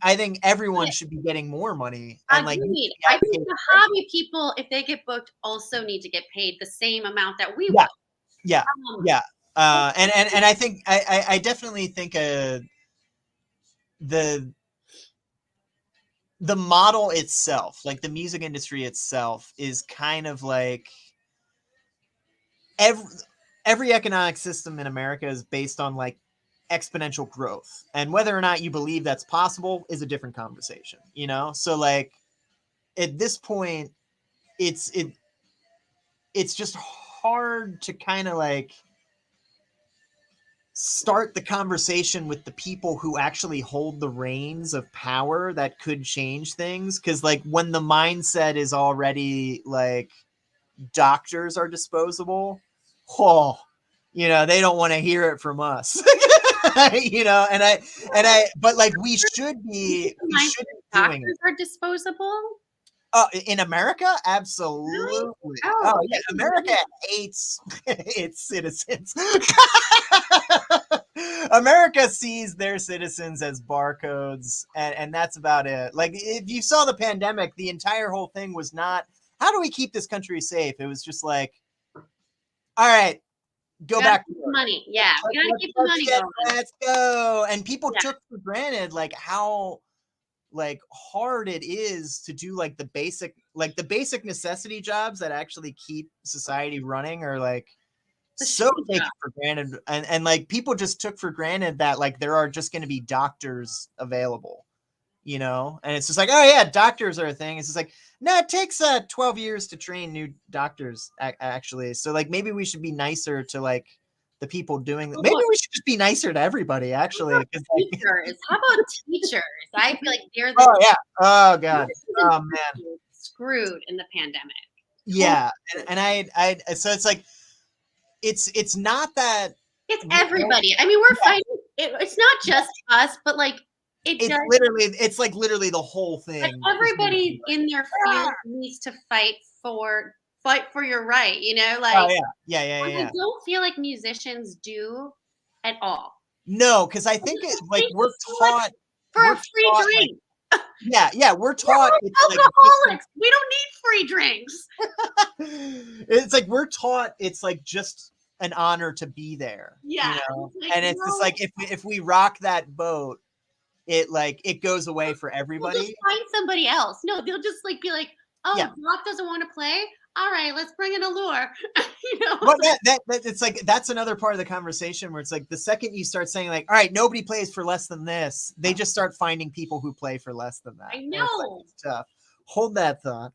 Speaker 1: I think everyone should be getting more money and like you should
Speaker 2: agreed.
Speaker 1: be
Speaker 2: I think
Speaker 1: advocating
Speaker 2: the
Speaker 1: for
Speaker 2: hobby people, if they get booked, also need to get paid the same amount that we
Speaker 1: yeah,
Speaker 2: will.
Speaker 1: yeah,
Speaker 2: Um,
Speaker 1: yeah. And I think I definitely think the the model itself, like the music industry itself, is kind of like every every economic system in America is based on like exponential growth, and whether or not you believe that's possible is a different conversation. You know, so like at this point, it's it's just hard to kind of like start the conversation with the people who actually hold the reins of power that could change things, because like when the mindset is already like doctors are disposable, oh, you know, they don't want to hear it from us. You know, but like we should be doing it.
Speaker 2: doctors are disposable.
Speaker 1: Oh, in America,
Speaker 2: Really?
Speaker 1: absolutely.
Speaker 2: Oh,
Speaker 1: Oh
Speaker 2: I
Speaker 1: yeah,
Speaker 2: didn't
Speaker 1: America
Speaker 2: know.
Speaker 1: hates its citizens. America sees their citizens as barcodes, and that's about it. Like if you saw the pandemic, the entire whole thing was not how do we keep this country safe? It was just like, all right,
Speaker 2: We
Speaker 1: go
Speaker 2: gotta
Speaker 1: back to
Speaker 2: keep the
Speaker 1: work.
Speaker 2: money. Yeah, we gotta keep the money going.
Speaker 1: Let's go. And people
Speaker 2: Yeah,
Speaker 1: took for granted like how like hard it is to do like the basic necessity jobs that actually keep society running are like
Speaker 2: the
Speaker 1: so
Speaker 2: shitty
Speaker 1: taken
Speaker 2: job.
Speaker 1: for granted, and like people just took for granted that like there are just going to be doctors available, you know, and it's just like, oh yeah, doctors are a thing. It's just like, no, it takes 12 years to train new doctors actually. So like maybe we should be nicer to like the people doing that. Maybe we should just be nicer to everybody actually. Like,
Speaker 2: Teachers. How about teachers? I feel like they're
Speaker 1: oh
Speaker 2: the
Speaker 1: yeah. Oh god. Oh man.
Speaker 2: screwed in the pandemic.
Speaker 1: Yeah. And so it's like it's not that
Speaker 2: It's everybody. I mean, we're fighting. It's not just us, but like it does.
Speaker 1: it's like literally the whole
Speaker 2: Like
Speaker 1: thing.
Speaker 2: everybody in their field needs to fight for your right. You know,
Speaker 1: Oh
Speaker 2: like
Speaker 1: yeah.
Speaker 2: I don't feel like musicians do at all.
Speaker 1: No, because I think it like
Speaker 2: Thank you so much for a free
Speaker 1: taught like
Speaker 2: drink.
Speaker 1: we're
Speaker 2: We're
Speaker 1: taught
Speaker 2: all
Speaker 1: it's like
Speaker 2: alcoholics. We don't need free drinks.
Speaker 1: it's like we're taught it's like just an honor to be there.
Speaker 2: Yeah.
Speaker 1: You know?
Speaker 2: Like,
Speaker 1: And it's just like if we rock that boat, it goes away for
Speaker 2: they'll
Speaker 1: everybody.
Speaker 2: just find somebody else. No, they'll just like be like, oh,
Speaker 1: Yeah.
Speaker 2: Brock doesn't want to play. All right, let's bring in Elour. You know,
Speaker 1: But that it's like that's another part of the conversation where it's like the second you start saying like, all right, nobody plays for less than this, they just start finding people who play for less than that.
Speaker 2: I
Speaker 1: And
Speaker 2: know.
Speaker 1: it's tough. Hold that thought.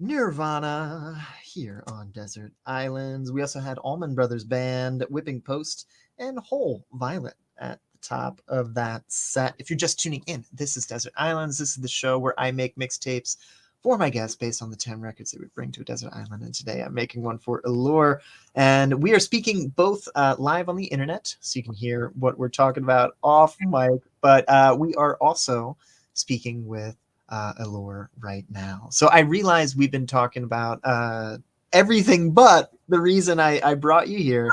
Speaker 1: Nirvana here on Desert Islands. We also had Allman Brothers Band, Whipping Post, and Whole Violet at the top of that set. If you're just tuning in, this is Desert Islands. This is the show where I make mixtapes for my guests based on the 10 records they would bring to a desert island. And today I'm making one for Elour. And we are speaking both live on the internet, so you can hear what we're talking about off mic, but we are also speaking with Elour right now. So I realize we've been talking about everything but the reason I brought you here.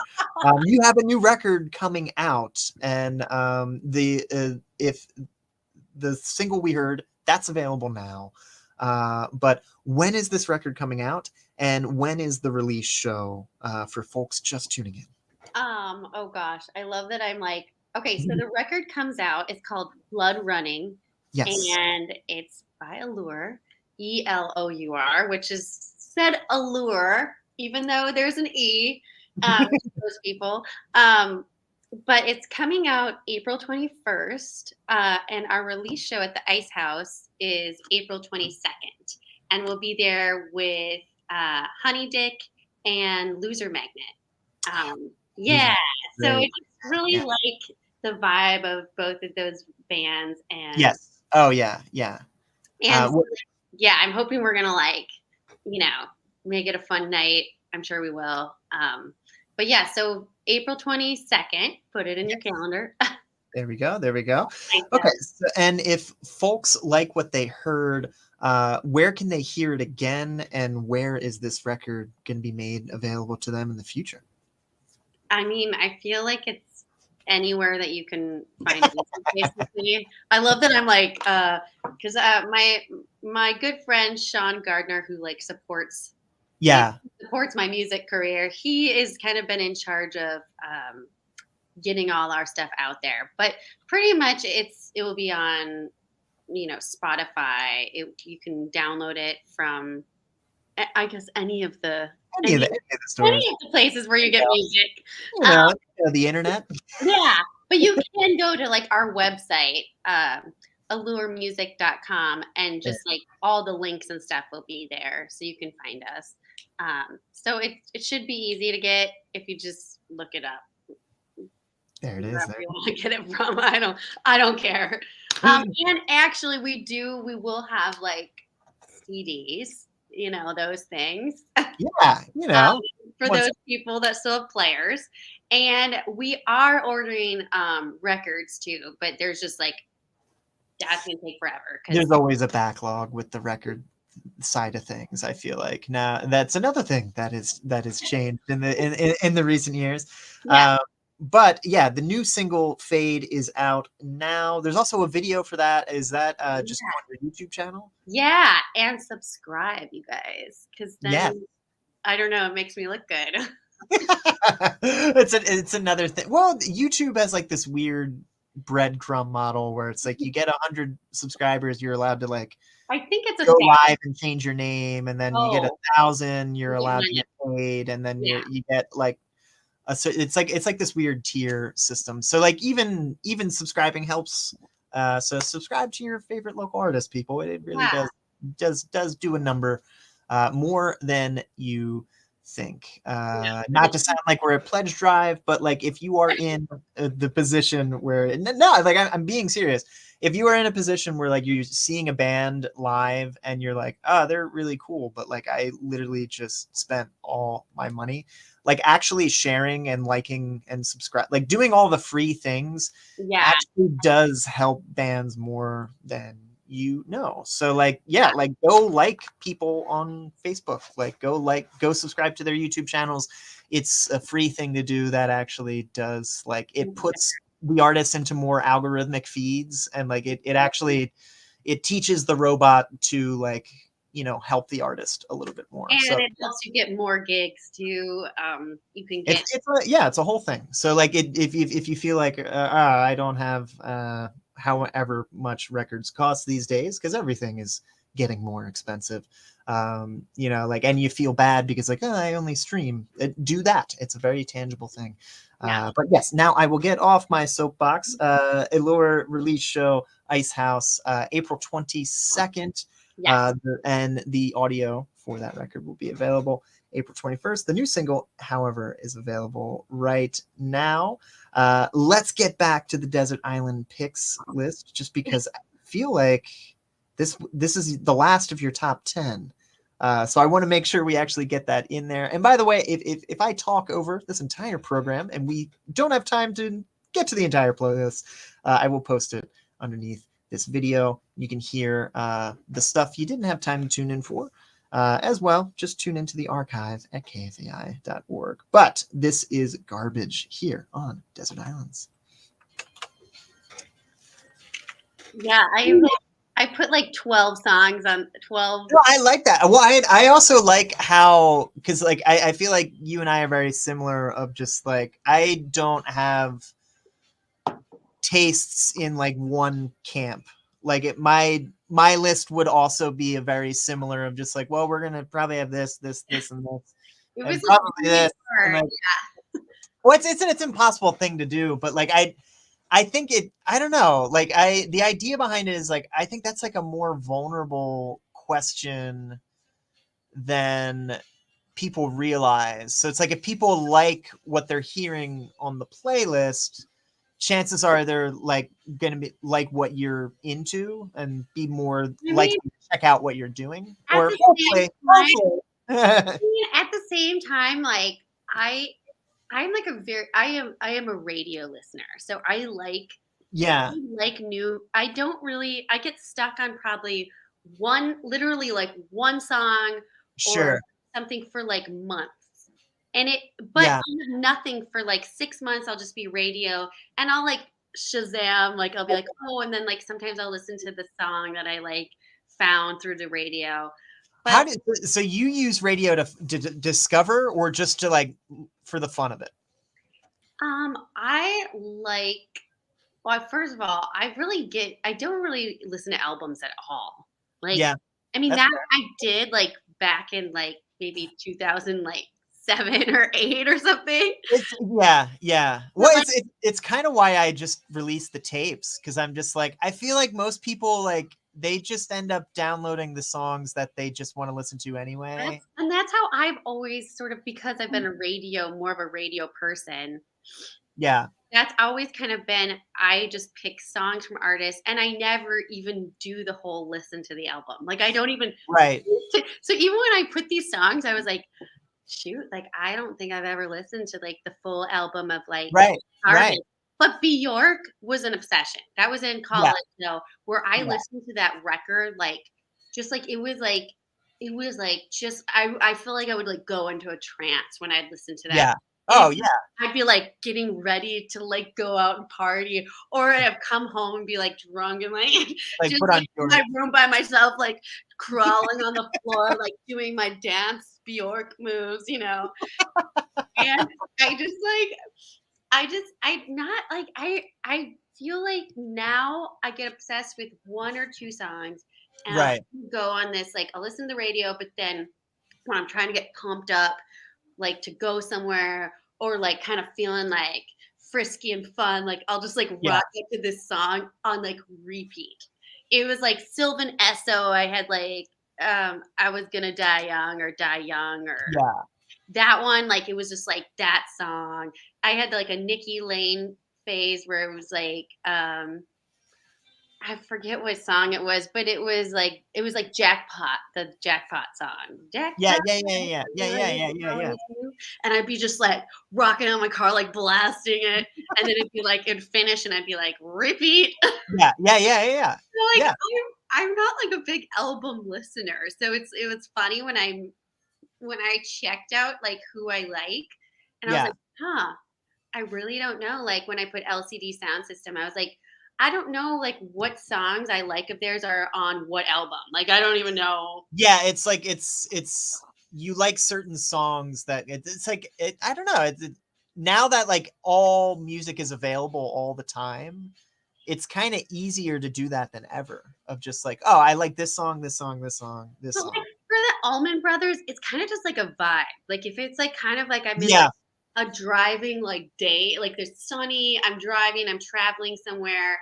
Speaker 1: You have a new record coming out, and if the single we heard, that's available now. But when is this record coming out, and when is the release show for folks just tuning in?
Speaker 2: Oh gosh, I love that. I'm like, okay, so the record comes out. It's called Blood Running,
Speaker 1: Yes.
Speaker 2: and it's by Elour, Elour, which is said Allure, even though there's an E. Those people. But it's coming out April 21st, and our release show at the Ice House is April 22nd, and we'll be there with Honey Dick and Loser Magnet. Yeah, so it's really like the vibe of both of those bands, and
Speaker 1: yes, oh yeah,
Speaker 2: and yeah, I'm hoping we're gonna like, make it a fun night. I'm sure we will. But yeah, so April 22nd, put it in your calendar.
Speaker 1: There we go. Okay, so, and if folks like what they heard, where can they hear it again, and where is this record going to be made available to them in the future?
Speaker 2: I mean, I feel like it's anywhere that you can find it. Basically, I love that I'm like, because my good friend Sean Gardner, who like supports my music career, he is kind of been in charge of getting all our stuff out there. But pretty much it will be on, Spotify. You can download it from, I guess, any of the places where you get music.
Speaker 1: The internet.
Speaker 2: Yeah, but you can go to like our website, allurmusic.com, and just like all the links and stuff will be there, so you can find us. So it should be easy to get if you just look it up.
Speaker 1: There it is.
Speaker 2: Wherever you want to get it from, I don't care. And actually, we will have like CDs, those things.
Speaker 1: Yeah,
Speaker 2: for those people that still have players, and we are ordering records too. But there's just like that's gonna take forever.
Speaker 1: There's always a backlog with the record side of things. I feel like now that's another thing that is changed in the recent years.
Speaker 2: Yeah.
Speaker 1: But yeah, the new single "Fade" is out now. There's also a video for that. Is that just on your YouTube channel?
Speaker 2: Yeah, and subscribe, you guys, because then I don't know, it makes me look good.
Speaker 1: It's another thing. Well, YouTube has like this weird breadcrumb model where it's like you get 100 subscribers, you're allowed to like
Speaker 2: I think it's
Speaker 1: go live and change your name, and then you get 1,000, you're allowed to get paid, and then you get like so it's like this weird tier system. So like even subscribing helps So subscribe to your favorite local artist, people. It really
Speaker 2: Yeah.
Speaker 1: does do a number more than you think.
Speaker 2: Yeah.
Speaker 1: Not to sound like we're a pledge drive, but like if you are in the position where no, like I'm being serious. If you are in a position where like you're seeing a band live and you're like, oh, they're really cool, but like I literally just spent all my money, like actually sharing and liking and subscribe, like doing all the free things
Speaker 2: Yeah.
Speaker 1: actually does help bands more than you know. So like, yeah, like go like people on Facebook, like go subscribe to their YouTube channels. It's a free thing to do that actually does, like, it puts the artists into more algorithmic feeds, and like it actually it teaches the robot to, like, help the artist a little bit more.
Speaker 2: And
Speaker 1: So
Speaker 2: it helps you get more gigs too. You can
Speaker 1: it's
Speaker 2: get
Speaker 1: yeah, it's a whole thing. So like if you feel like I don't have however much records cost these days, because everything is getting more expensive, like, and you feel bad because like, oh, I only stream, do that. It's a very tangible thing.
Speaker 2: yeah.
Speaker 1: But yes, now I will get off my soapbox. Elour release show, Ice House, April 22nd.
Speaker 2: Yes.
Speaker 1: And the audio for that record will be available April 21st. The new single, however, is available right now. Let's get back to the Desert Island picks list, just because I feel like this is the last of your top 10. So I want to make sure we actually get that in there. And by the way, if I talk over this entire program and we don't have time to get to the entire playlist, I will post it underneath this video. You can hear the stuff you didn't have time to tune in for. As well, just tune into the archive at kfai.org. But this is Garbage here on Desert Islands.
Speaker 2: Yeah, I put like 12 songs on 12.
Speaker 1: No, I like that. Well, I also like how, because like I feel like you and I are very similar, of just like, I don't have tastes in like one camp. Like my list would also be a very similar of just like, well, we're gonna probably have this and this
Speaker 2: It was
Speaker 1: and probably this, and
Speaker 2: hard.
Speaker 1: like, well, it's an impossible thing to do, but like I think I don't know, like the idea behind it is like, I think that's like a more vulnerable question than people realize. So it's like, if people like what they're hearing on the playlist, chances are they're like gonna be like what you're into and be more
Speaker 2: I
Speaker 1: likely
Speaker 2: mean,
Speaker 1: to check out what you're doing.
Speaker 2: at
Speaker 1: Or
Speaker 2: the same
Speaker 1: hopefully,
Speaker 2: time,
Speaker 1: hopefully.
Speaker 2: at the same time, like I I'm like I am a radio listener. So
Speaker 1: Yeah,
Speaker 2: I like new I don't really I get stuck on probably literally like one song or
Speaker 1: sure.
Speaker 2: something for like months. And but
Speaker 1: Yeah.
Speaker 2: I have nothing for like 6 months. I'll just be radio and I'll like Shazam, like I'll be like, oh, and then like sometimes I'll listen to the song that I like found through the radio.
Speaker 1: How
Speaker 2: But
Speaker 1: did so you use radio to discover, or just to like for the fun of it?
Speaker 2: I like well, first of all, I don't really listen to albums at all. Like,
Speaker 1: Yeah,
Speaker 2: I mean,
Speaker 1: that's
Speaker 2: that
Speaker 1: fair.
Speaker 2: I did like back in like maybe 2000, like 7 or 8 or something.
Speaker 1: It's yeah, yeah. Well,
Speaker 2: But like,
Speaker 1: it's kind of why I just released the tapes, because I'm just like, I feel like most people, like, they just end up downloading the songs that they just want to listen to anyway.
Speaker 2: that's how I've always sort of because I've been more of a radio person.
Speaker 1: Yeah,
Speaker 2: That's always kind of been I just pick songs from artists and I never even do the whole listen to the album. Like I don't even
Speaker 1: right,
Speaker 2: so even when I put these songs, I was like, shoot, like I don't think I've ever listened to like the full album of like
Speaker 1: right,
Speaker 2: Garbage.
Speaker 1: right.
Speaker 2: But Bjork was an obsession. That was in
Speaker 1: Yeah,
Speaker 2: college, where I
Speaker 1: yeah,
Speaker 2: listened to that record like just like it was like just I feel like I would like go into a trance when I'd listen to that.
Speaker 1: yeah.
Speaker 2: And
Speaker 1: Oh yeah,
Speaker 2: I'd be like getting ready to like go out and party, or I'd have come home and be like drunk and like
Speaker 1: like
Speaker 2: just
Speaker 1: put
Speaker 2: like
Speaker 1: on
Speaker 2: in
Speaker 1: your
Speaker 2: my room by myself, like crawling on the floor, like doing my dance Bjork moves, And I just like I not like I feel like now I get obsessed with one or two songs and I'll
Speaker 1: right.
Speaker 2: go on this like I'll listen to the radio, but then when I'm trying to get pumped up, like to go somewhere or like kind of feeling like frisky and fun. Like I'll just like
Speaker 1: Yeah.
Speaker 2: rock up to this song on like repeat. It was like Sylvan Esso. I had like I was gonna die young or die young or
Speaker 1: Yeah.
Speaker 2: that one. Like it was just like that song. I had like a Nikki Lane phase where it was like I forget what song it was, but it was like Jackpot, the Jackpot song.
Speaker 1: Yeah.
Speaker 2: Jackpot.
Speaker 1: Yeah. Yeah. Yeah. Yeah. Yeah. Yeah. Yeah. Yeah.
Speaker 2: And I'd be just like rocking on my car, like blasting it, and then it'd finish, and I'd be like repeat.
Speaker 1: Yeah. Yeah. Yeah. Yeah.
Speaker 2: So, like
Speaker 1: Yeah.
Speaker 2: I'm not like a big album listener, so it was funny when I checked out like who I like, and I was
Speaker 1: Yeah.
Speaker 2: like, huh, I really don't know. Like when I put LCD Sound System, I was like, I don't know like what songs I like of theirs are on what album. Like I don't even know.
Speaker 1: Yeah, it's like it's you like certain songs that it's like I don't know. Now that like all music is available all the time, it's kind of easier to do that than ever. Of just like, oh, I like this song, this song, this song, this
Speaker 2: But like
Speaker 1: song.
Speaker 2: for the Allman Brothers, it's kind of just like a vibe. Like if it's like kind of like I'm in
Speaker 1: Yeah,
Speaker 2: like a driving like day, like there's sunny, I'm driving, I'm traveling somewhere,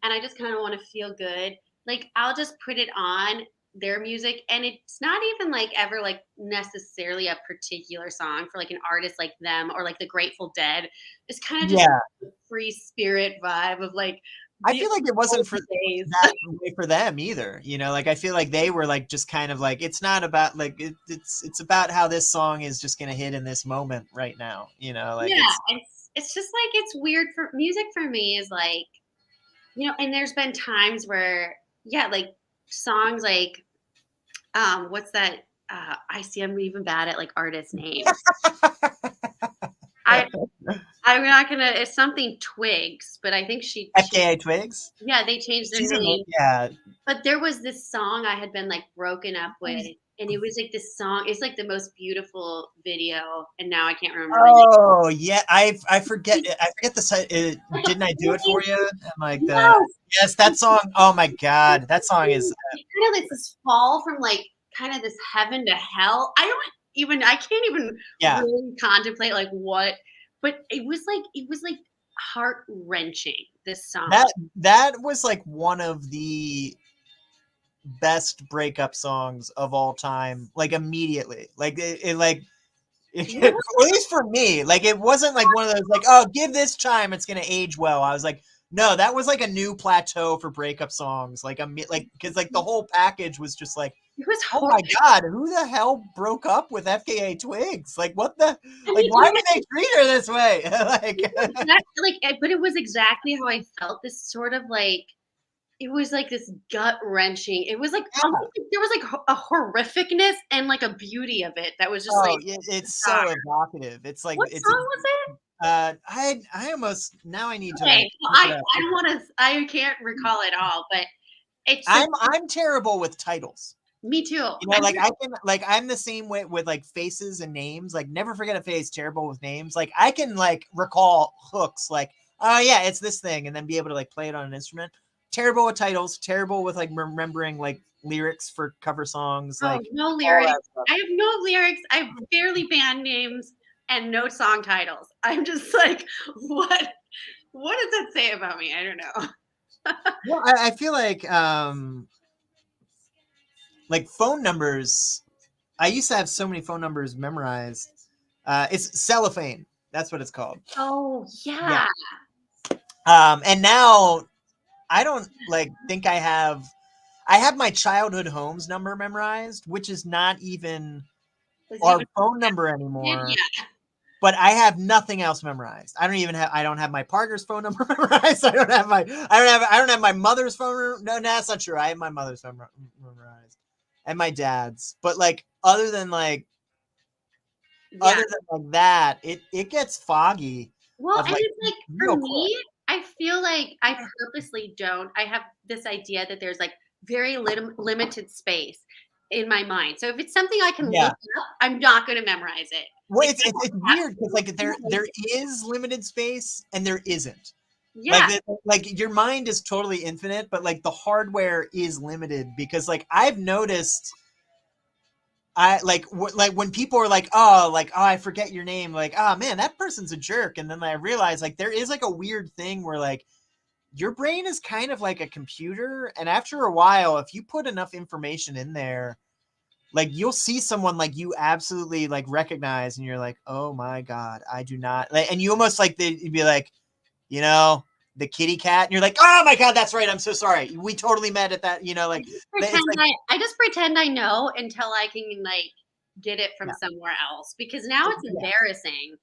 Speaker 2: and I just kind of want to feel good. Like I'll just put it on their music, and it's not even like ever like necessarily a particular song for like an artist like them or like the Grateful Dead. It's kind of just
Speaker 1: yeah.
Speaker 2: like a free spirit vibe of like
Speaker 1: I
Speaker 2: the
Speaker 1: feel like it wasn't
Speaker 2: old
Speaker 1: for
Speaker 2: days.
Speaker 1: that way for them either. Like I feel like they were like just kind of like it's not about like it's about how this song is just gonna hit in this moment right now. Like
Speaker 2: Yeah,
Speaker 1: it's
Speaker 2: it's just like it's weird for music for me is like, and there's been times where yeah, like songs like what's that I see I'm even bad at like artist names. I I'm not gonna it's something Twigs, but I think she
Speaker 1: FKA Twigs.
Speaker 2: yeah, they changed their
Speaker 1: She's a
Speaker 2: name.
Speaker 1: yeah.
Speaker 2: But there was this song I had been like broken up with, and it was like this song, it's like the most beautiful video, and now I can't remember the name.
Speaker 1: Oh yeah, I forget the site. Didn't I do it for you? And like the
Speaker 2: Yes,
Speaker 1: yes, that song. Oh my god, that song is
Speaker 2: kind of like this fall from like kind of this heaven to hell. I can't even
Speaker 1: yeah.
Speaker 2: really contemplate like what, but it was like heart wrenching. This song.
Speaker 1: That was like one of the best breakup songs of all time. Like immediately, like it like
Speaker 2: Yeah,
Speaker 1: at least for me, like it wasn't like one of those like, oh, give this time, it's gonna age well. I was like, no, that was like a new plateau for breakup songs. Like like because like the whole package was just like,
Speaker 2: it was
Speaker 1: oh
Speaker 2: horrible.
Speaker 1: my god, who the hell broke up with FKA Twigs? Like what the
Speaker 2: I
Speaker 1: like
Speaker 2: mean,
Speaker 1: why did they treat her this way? Like
Speaker 2: but it was exactly how I felt. This sort of like it was like this gut wrenching. It was like
Speaker 1: yeah.
Speaker 2: almost like there was like a horrificness and like a beauty of it that was just
Speaker 1: Oh,
Speaker 2: like
Speaker 1: it's
Speaker 2: bizarre.
Speaker 1: so evocative. It's like
Speaker 2: What
Speaker 1: it's
Speaker 2: song was it?
Speaker 1: I almost now I need to like
Speaker 2: Okay, well,
Speaker 1: look it up.
Speaker 2: I don't want to. I can't recall it all, but it's just
Speaker 1: I'm terrible with titles.
Speaker 2: me too.
Speaker 1: Like I can like I'm the same way with like faces and names. Like never forget a face. Terrible with names. Like I can like recall hooks. Like oh yeah, it's this thing, and then be able to like play it on an instrument. Terrible with titles. Terrible with like remembering like lyrics for cover songs.
Speaker 2: Oh,
Speaker 1: Like
Speaker 2: no
Speaker 1: all
Speaker 2: lyrics.
Speaker 1: that stuff.
Speaker 2: I have no lyrics. I have barely band names and no song titles. I'm just like, what? What does that say about me? I don't know.
Speaker 1: Well, I feel like phone numbers. I used to have so many phone numbers memorized. It's cellophane. That's what it's called.
Speaker 2: Oh
Speaker 1: Yeah.
Speaker 2: yeah.
Speaker 1: And now I don't like think I have my childhood homes number memorized, which is not even
Speaker 2: Does it
Speaker 1: our
Speaker 2: even
Speaker 1: phone number anymore.
Speaker 2: yeah.
Speaker 1: But I have nothing else memorized. I don't have my partner's phone number memorized. I don't have my mother's phone. No, that's not true. I have my mother's phone memorized and my dad's. But like
Speaker 2: Yeah.
Speaker 1: other than like that, it gets foggy
Speaker 2: Well,
Speaker 1: of
Speaker 2: and
Speaker 1: like
Speaker 2: it's like for
Speaker 1: real quick.
Speaker 2: me, I feel like I purposely don't. I have this idea that there's like very limited space in my mind. So if it's something I can
Speaker 1: Yeah.
Speaker 2: look up, I'm not going to memorize it.
Speaker 1: Well,
Speaker 2: Like
Speaker 1: it's weird because like there is limited space and there isn't.
Speaker 2: yeah,
Speaker 1: Like your mind is totally infinite, but like the hardware is limited because like I've noticed I like when people are like, oh, I forget your name, like, oh man, that person's a jerk, and then I realize like there is like a weird thing where like your brain is kind of like a computer, and after a while, if you put enough information in there, like you'll see someone like you absolutely like recognize, and you're like, oh my god, I do not, like, and you almost like you'd be like, you know, the kitty cat, and you're like, oh my god, that's right, I'm so sorry, we totally met at that, you know, like it's like
Speaker 2: I just pretend I know until I can like get it from
Speaker 1: yeah,
Speaker 2: somewhere else because now it's
Speaker 1: yeah.
Speaker 2: embarrassing.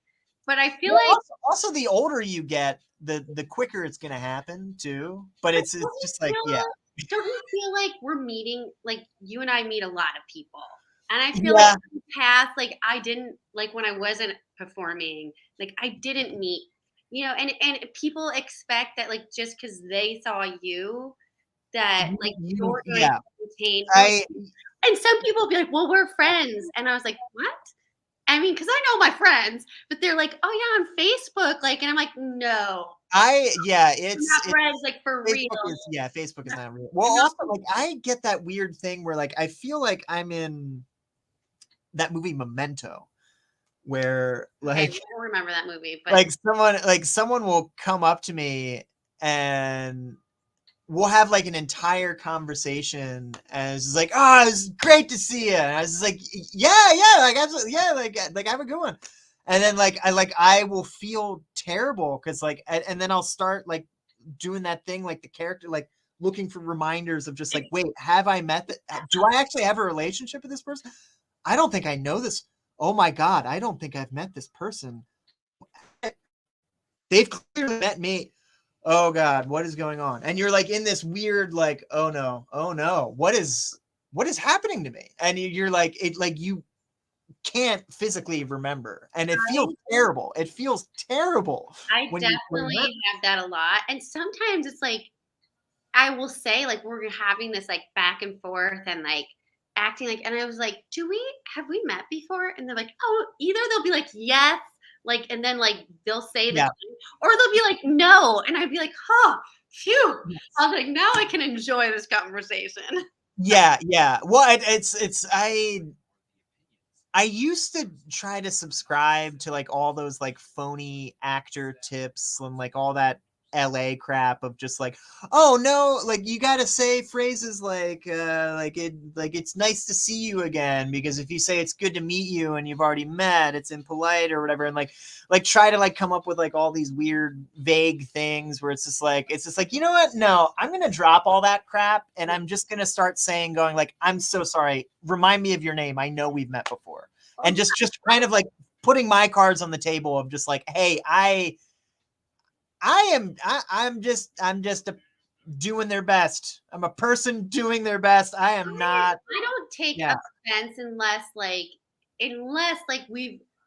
Speaker 2: But I feel
Speaker 1: Well,
Speaker 2: like
Speaker 1: also the older you get, the quicker it's gonna happen too. But
Speaker 2: but
Speaker 1: it's just like yeah,
Speaker 2: don't you feel like we're meeting like you and I meet a lot of people. And I feel like
Speaker 1: yeah,
Speaker 2: in the past, like I didn't like when I wasn't performing, like I didn't meet, you know, and people expect that like just because they saw you that like you're going
Speaker 1: yeah.
Speaker 2: to maintain or
Speaker 1: I
Speaker 2: and some people be like, well, we're friends. And I was like, what? I mean, because I know my friends, but they're like, oh yeah, on Facebook, like, and I'm like, no,
Speaker 1: yeah,
Speaker 2: we're not
Speaker 1: it's
Speaker 2: friends, like for real.
Speaker 1: Facebook is not real. Well,
Speaker 2: And not
Speaker 1: also like I get that weird thing where like I feel like I'm in that movie Memento, where
Speaker 2: okay, I don't remember that movie, but
Speaker 1: someone will come up to me and we'll have like an entire conversation and it's just like, oh, it's great to see you. And I was just like, yeah, like absolutely, yeah, like have a good one. And then I will feel terrible because like and then I'll start like doing that thing like the character like looking for reminders of just like, wait, have I met do I actually have a relationship with this person? I don't think I know this. Oh my god, I don't think I've met this person. They've clearly met me. Oh god, what is going on? And you're like in this weird like, oh no, what is happening to me? And you're like it like you can't physically remember, and it feels terrible. It feels terrible
Speaker 2: I
Speaker 1: when you
Speaker 2: definitely have that a lot. And sometimes it's like I will say like we're having this like back and forth and like acting like and I was like, "Do we have we met before?" And they're like, "Oh," either they'll be like, "Yes," like and then like they'll say the
Speaker 1: yeah
Speaker 2: time, or they'll be like, "No." And I'd be like, "Huh, phew." I was like, "Now I can enjoy this conversation."
Speaker 1: yeah. Well, it's I used to try to subscribe to like all those like phony actor tips and like all that LA crap of just like, oh no, like you gotta say phrases like it's nice to see you again, because if you say it's good to meet you and you've already met, it's impolite or whatever, and like try to like come up with like all these weird vague things where it's just like, you know what? No, I'm gonna drop all that crap and I'm just gonna start saying going like, I'm so sorry, remind me of your name. I know we've met before. And just kind of like putting my cards on the table of just like, hey, I'm just doing their best. I'm a person doing their best. I am not.
Speaker 2: I don't take
Speaker 1: Yeah.
Speaker 2: offense unless like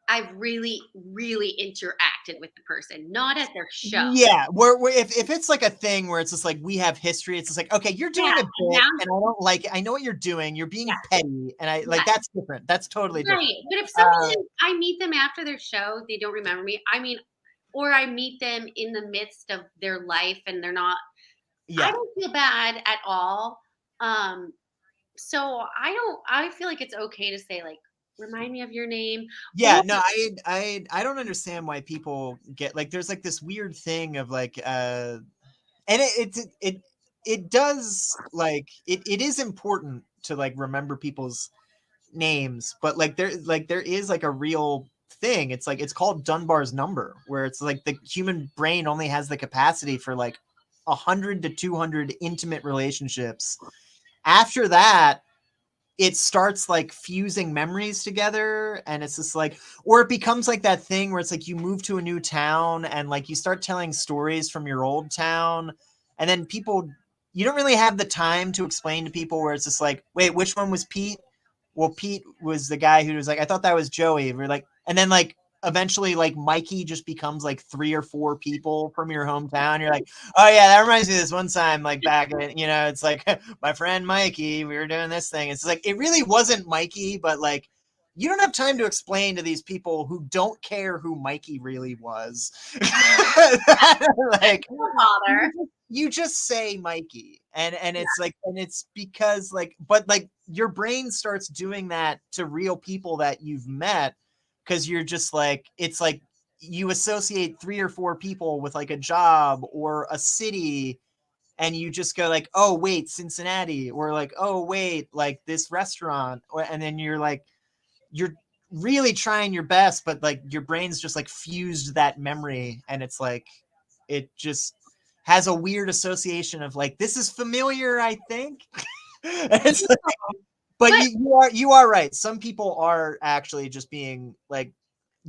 Speaker 2: I've really, really interacted with the person, not at their show.
Speaker 1: Yeah. Where if it's like a thing where it's just like we have history, it's just like, okay, you're
Speaker 2: Yeah,
Speaker 1: doing a
Speaker 2: and
Speaker 1: bit
Speaker 2: now
Speaker 1: and I don't like it. I know what you're doing. You're being
Speaker 2: yeah,
Speaker 1: petty. And I
Speaker 2: yeah,
Speaker 1: like that's different. That's totally different.
Speaker 2: right. But if somebody I meet them after their show, they don't remember me. I mean, or I meet them in the midst of their life and they're not I
Speaker 1: Yeah.
Speaker 2: don't feel bad at all. Um, so I feel like it's okay to say like, remind me of your name.
Speaker 1: Yeah,
Speaker 2: Or
Speaker 1: no, I don't understand why people get like there's like this weird thing of like and it does like it is important to like remember people's names, but there is like a real thing. It's like it's called Dunbar's number, where it's like the human brain only has the capacity for like 100 to 200 intimate relationships. After that, it starts like fusing memories together, and it's just like, or it becomes like that thing where it's like you move to a new town and like you start telling stories from your old town, and then people, you don't really have the time to explain to people where it's just like, wait, which one was Pete? Well, Pete was the guy who was like, I thought that was Joey. We're like, and then like eventually like Mikey just becomes like 3 or 4 people from your hometown. You're like, oh yeah, that reminds me of this one time, like back in, it's like my friend Mikey, we were doing this thing. It's like, it really wasn't Mikey, but like, you don't have time to explain to these people who don't care who Mikey really was. Like,
Speaker 2: don't bother.
Speaker 1: you just say Mikey, and it's like, and it's because like, but like your brain starts doing that to real people that you've met, because you're just like, it's like you associate 3 or 4 people with like a job or a city, and you just go like, oh wait, Cincinnati, or like, oh wait, like this restaurant, and then you're like, you're really trying your best, but like your brain's just like fused that memory, and it's like, it just has a weird association of like, this is familiar, I think. It's like, but
Speaker 2: But
Speaker 1: you are right. Some people are actually just being like,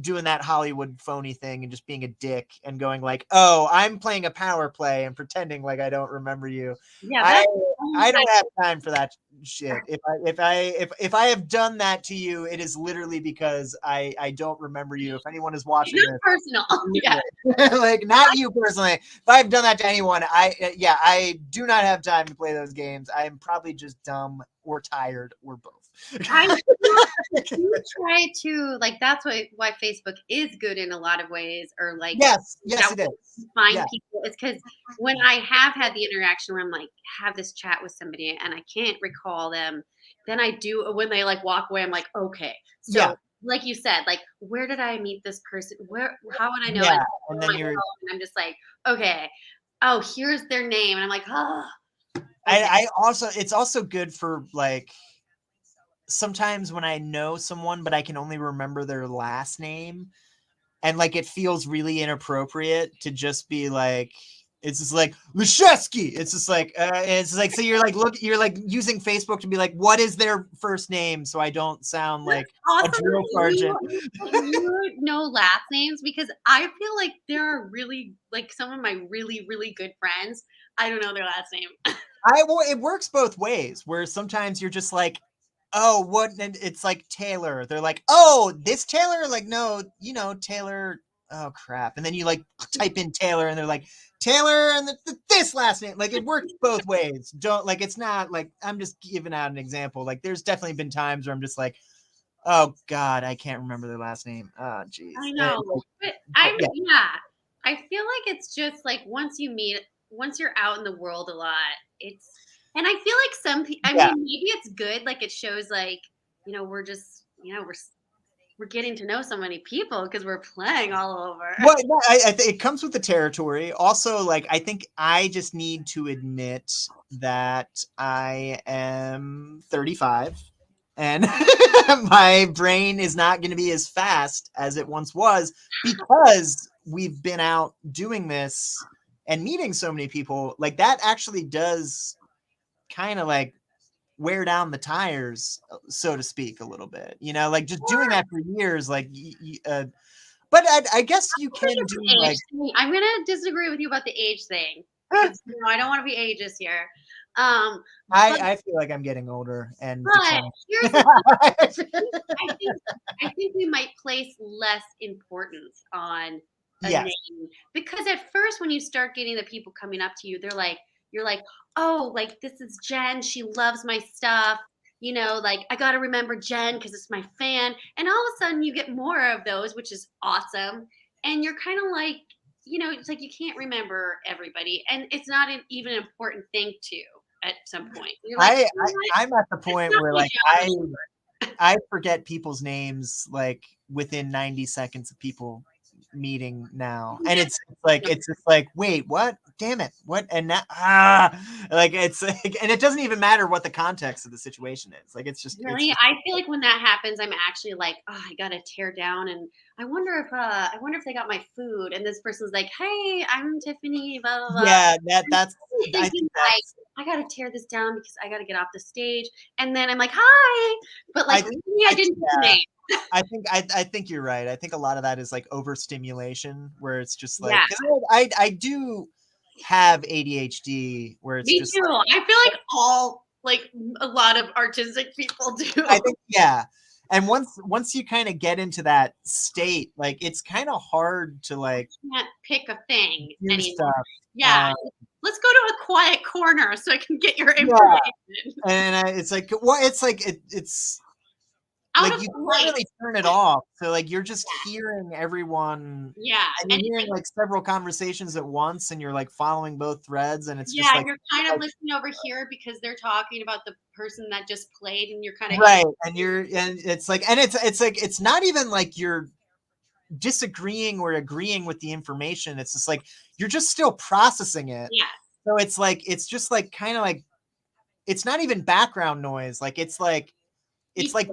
Speaker 1: doing that Hollywood phony thing and just being a dick and going like, "Oh, I'm playing a power play and pretending like I don't remember you."
Speaker 2: yeah,
Speaker 1: I
Speaker 2: that's
Speaker 1: I don't have time for that shit. If I have done that to you, it is literally because I don't remember you. If anyone is watching
Speaker 2: not
Speaker 1: this,
Speaker 2: personal. Yeah.
Speaker 1: like not you personally. If I've done that to anyone, I do not have time to play those games. I am probably just dumb or tired or both.
Speaker 2: I do try to like that's why Facebook is good in a lot of ways, or like
Speaker 1: Yes,
Speaker 2: that
Speaker 1: it
Speaker 2: way
Speaker 1: is.
Speaker 2: you find
Speaker 1: Yeah,
Speaker 2: people. It's because when I have had the interaction where I'm like have this chat with somebody and I can't recall them, then I do when they like walk away, I'm like, okay.
Speaker 1: yeah,
Speaker 2: So like you said, like where did I meet this person? Where how would I know? And
Speaker 1: yeah. And then
Speaker 2: my
Speaker 1: you're
Speaker 2: phone, and I'm just like, okay, oh, here's their name. And I'm like, oh, okay.
Speaker 1: I also, it's also good for like, sometimes when I know someone but I can only remember their last name, and like it feels really inappropriate to just be like, it's just like Leshesky. It's just like, it's like, so you're like using Facebook to be like, what is their first name, so I don't sound like a
Speaker 2: Awesome
Speaker 1: drill sergeant.
Speaker 2: you know last names because I feel like there are really like some of my really, really good friends. I don't know their last name.
Speaker 1: It works both ways, where sometimes you're just like, oh, what, and it's like Taylor. They're like, oh, this Taylor? Like, no, Taylor. Oh crap. And then you like type in Taylor, and they're like, Taylor and this last name. Like, it works both ways. Don't, like, it's not like, I'm just giving out an example. Like, there's definitely been times where I'm just like, oh God, I can't remember their last name. Oh
Speaker 2: I
Speaker 1: geez.
Speaker 2: know. But
Speaker 1: But
Speaker 2: I'm
Speaker 1: yeah,
Speaker 2: yeah. I feel like it's just like once you're out in the world a lot, it's and I feel like I
Speaker 1: yeah.
Speaker 2: mean maybe it's good like it shows like, we're just, we're getting to know so many people because we're playing all over.
Speaker 1: Well, no, I think it comes with the territory. Also, like, I think I just need to admit that I am 35, and my brain is not going to be as fast as it once was, because we've been out doing this and meeting so many people. Like, that actually does kind of like wear down the tires, so to speak, a little bit. Like, just doing that for years, like, but I guess you
Speaker 2: Think
Speaker 1: can
Speaker 2: it's
Speaker 1: do
Speaker 2: an age
Speaker 1: like,
Speaker 2: thing. I'm gonna disagree with you about the age thing because I don't want to be ageist here. Um, but
Speaker 1: I feel like I'm getting older and
Speaker 2: but
Speaker 1: declining.
Speaker 2: here's the thing. I think I think we might place less importance on a
Speaker 1: Yes.
Speaker 2: name because at first when you start getting the people coming up to you, you're like, oh, like this is Jen. She loves my stuff. Like I got to remember Jen because it's my fan. And all of a sudden you get more of those, which is awesome. And you're kind of like, it's like you can't remember everybody. And it's not even an important thing to at some point. You're like,
Speaker 1: I,
Speaker 2: you know what?
Speaker 1: I'm at the
Speaker 2: It's
Speaker 1: point
Speaker 2: not
Speaker 1: where
Speaker 2: my
Speaker 1: like
Speaker 2: job.
Speaker 1: I forget people's names like within 90 seconds of people meeting now. And it's just like, wait, what? Damn it. What? And now, like, it's like, and it doesn't even matter what the context of the situation is. Like, it's
Speaker 2: Really,
Speaker 1: just
Speaker 2: I feel like when that happens, I'm actually like, oh, I gotta tear down, and I wonder if they got my food, and this person's like, hey, I'm Tiffany, blah blah blah.
Speaker 1: yeah,
Speaker 2: I'm totally
Speaker 1: I
Speaker 2: thinking
Speaker 1: think
Speaker 2: like,
Speaker 1: that's,
Speaker 2: I gotta tear this down because I gotta get off the stage, and then I'm like, hi, but
Speaker 1: I
Speaker 2: like,
Speaker 1: think,
Speaker 2: really, I didn't get the
Speaker 1: yeah.
Speaker 2: name.
Speaker 1: I think you're right. I think a lot of that is like overstimulation, where it's just like,
Speaker 2: Yeah,
Speaker 1: 'cause I do have ADHD, where it's
Speaker 2: me
Speaker 1: just
Speaker 2: too.
Speaker 1: like,
Speaker 2: I feel like a lot of artistic people
Speaker 1: I
Speaker 2: do.
Speaker 1: think, yeah. And once you kind of get into that state, like, it's kind of hard to like
Speaker 2: Can't pick a thing
Speaker 1: do
Speaker 2: anymore.
Speaker 1: stuff.
Speaker 2: Yeah,
Speaker 1: Uh,
Speaker 2: let's go to a quiet corner so I can get your
Speaker 1: yeah,
Speaker 2: information.
Speaker 1: and it's like, well, it's like it's
Speaker 2: out
Speaker 1: like
Speaker 2: of
Speaker 1: you can't
Speaker 2: light.
Speaker 1: really turn it off. So like you're just hearing everyone,
Speaker 2: Yeah,
Speaker 1: and
Speaker 2: and
Speaker 1: you're hearing
Speaker 2: like
Speaker 1: like several conversations at once, and you're like following both threads, and it's just
Speaker 2: yeah,
Speaker 1: like,
Speaker 2: you're kind of listening over here because they're talking about the person that just played, and you're kind of
Speaker 1: right, and it's like, and it's like it's not even like you're disagreeing or agreeing with the information. It's just like you're just still processing it.
Speaker 2: yeah,
Speaker 1: So it's like it's just like kind of like it's not even background noise. Like it's like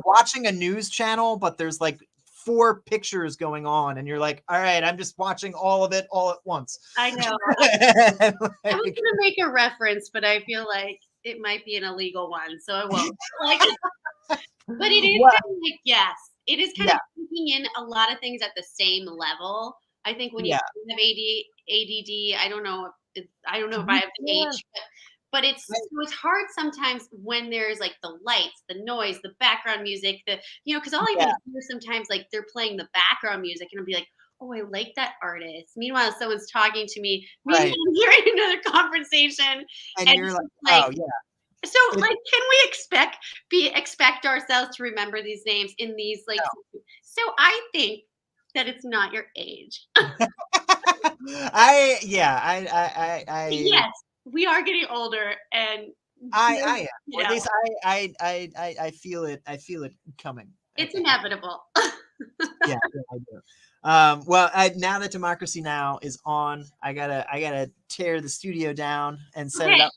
Speaker 1: watching a news channel, but there's like four pictures going on, and you're like, all right, I'm just watching all of it all at once.
Speaker 2: I know. I was
Speaker 1: Like,
Speaker 2: gonna make a reference, but I feel like it might be an illegal one, so I won't. Like, but it is
Speaker 1: what?
Speaker 2: kind of like yes, it is kind of
Speaker 1: Yeah,
Speaker 2: taking in a lot of things at the same level. I think when you
Speaker 1: yeah.
Speaker 2: have ADD, I don't know if I don't know if I have the
Speaker 1: Yeah.
Speaker 2: H, but it's so it's hard sometimes when there's like the lights, the noise, the background music, because I'll
Speaker 1: Yeah,
Speaker 2: even hear sometimes like they're playing the background music, and I'll be like, oh, I like that artist. Meanwhile, someone's talking to me. Meanwhile,
Speaker 1: right.
Speaker 2: I'm hearing another conversation,
Speaker 1: And
Speaker 2: and
Speaker 1: you're
Speaker 2: it's
Speaker 1: like,
Speaker 2: just like
Speaker 1: oh yeah.
Speaker 2: so,
Speaker 1: It's
Speaker 2: like, can we expect ourselves to remember these names in these like? So I think that it's not your age.
Speaker 1: I yeah,
Speaker 2: Yes, we are getting older, and
Speaker 1: I am,
Speaker 2: you
Speaker 1: or at
Speaker 2: know,
Speaker 1: least I feel it. I feel it coming. I
Speaker 2: it's
Speaker 1: think.
Speaker 2: inevitable.
Speaker 1: Yeah, yeah, I do. Well, now that Democracy Now is on, I gotta tear the studio down and set it
Speaker 2: Okay.
Speaker 1: up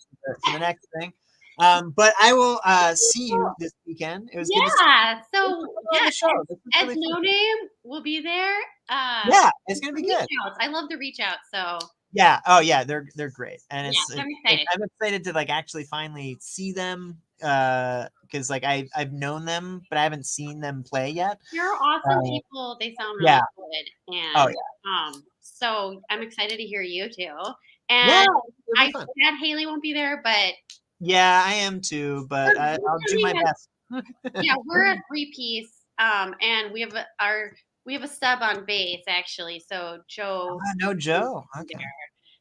Speaker 1: for the next thing. But I will see you this weekend. It was good to see
Speaker 2: Yeah.
Speaker 1: you. Thanks
Speaker 2: So
Speaker 1: for coming on
Speaker 2: yeah,
Speaker 1: the show. This was
Speaker 2: as
Speaker 1: really
Speaker 2: No
Speaker 1: fun.
Speaker 2: Name will be there.
Speaker 1: Yeah, it's gonna be
Speaker 2: Reach
Speaker 1: good.
Speaker 2: outs. I love the reach out. So
Speaker 1: Yeah. Oh yeah, they're great, and
Speaker 2: yeah,
Speaker 1: it's
Speaker 2: so I'm
Speaker 1: like
Speaker 2: excited.
Speaker 1: I'm excited to like actually finally see them because like I've known them, but I haven't seen them play yet.
Speaker 2: You're awesome
Speaker 1: Uh,
Speaker 2: people. They sound
Speaker 1: yeah.
Speaker 2: really good,
Speaker 1: Oh
Speaker 2: and
Speaker 1: yeah.
Speaker 2: so I'm excited to hear you too.
Speaker 1: Yeah.
Speaker 2: And
Speaker 1: It'll be
Speaker 2: I
Speaker 1: fun.
Speaker 2: sad Haley won't be there, but
Speaker 1: Yeah, I am too, but
Speaker 2: we're
Speaker 1: I'll do my
Speaker 2: coming
Speaker 1: best.
Speaker 2: yeah, we're a three-piece, and we have a sub on bass actually, so Joe
Speaker 1: No
Speaker 2: is
Speaker 1: Joe. Okay.
Speaker 2: there.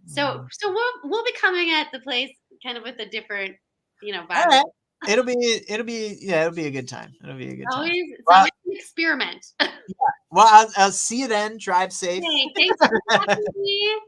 Speaker 2: So
Speaker 1: Mhm.
Speaker 2: so we'll be coming at the place kind of with a different,
Speaker 1: All
Speaker 2: vibe.
Speaker 1: right. It'll be a good time. It'll be a good time.
Speaker 2: It's
Speaker 1: Well,
Speaker 2: always an experiment.
Speaker 1: well, I'll see you then. Drive safe.
Speaker 2: Okay, thanks for talking to me.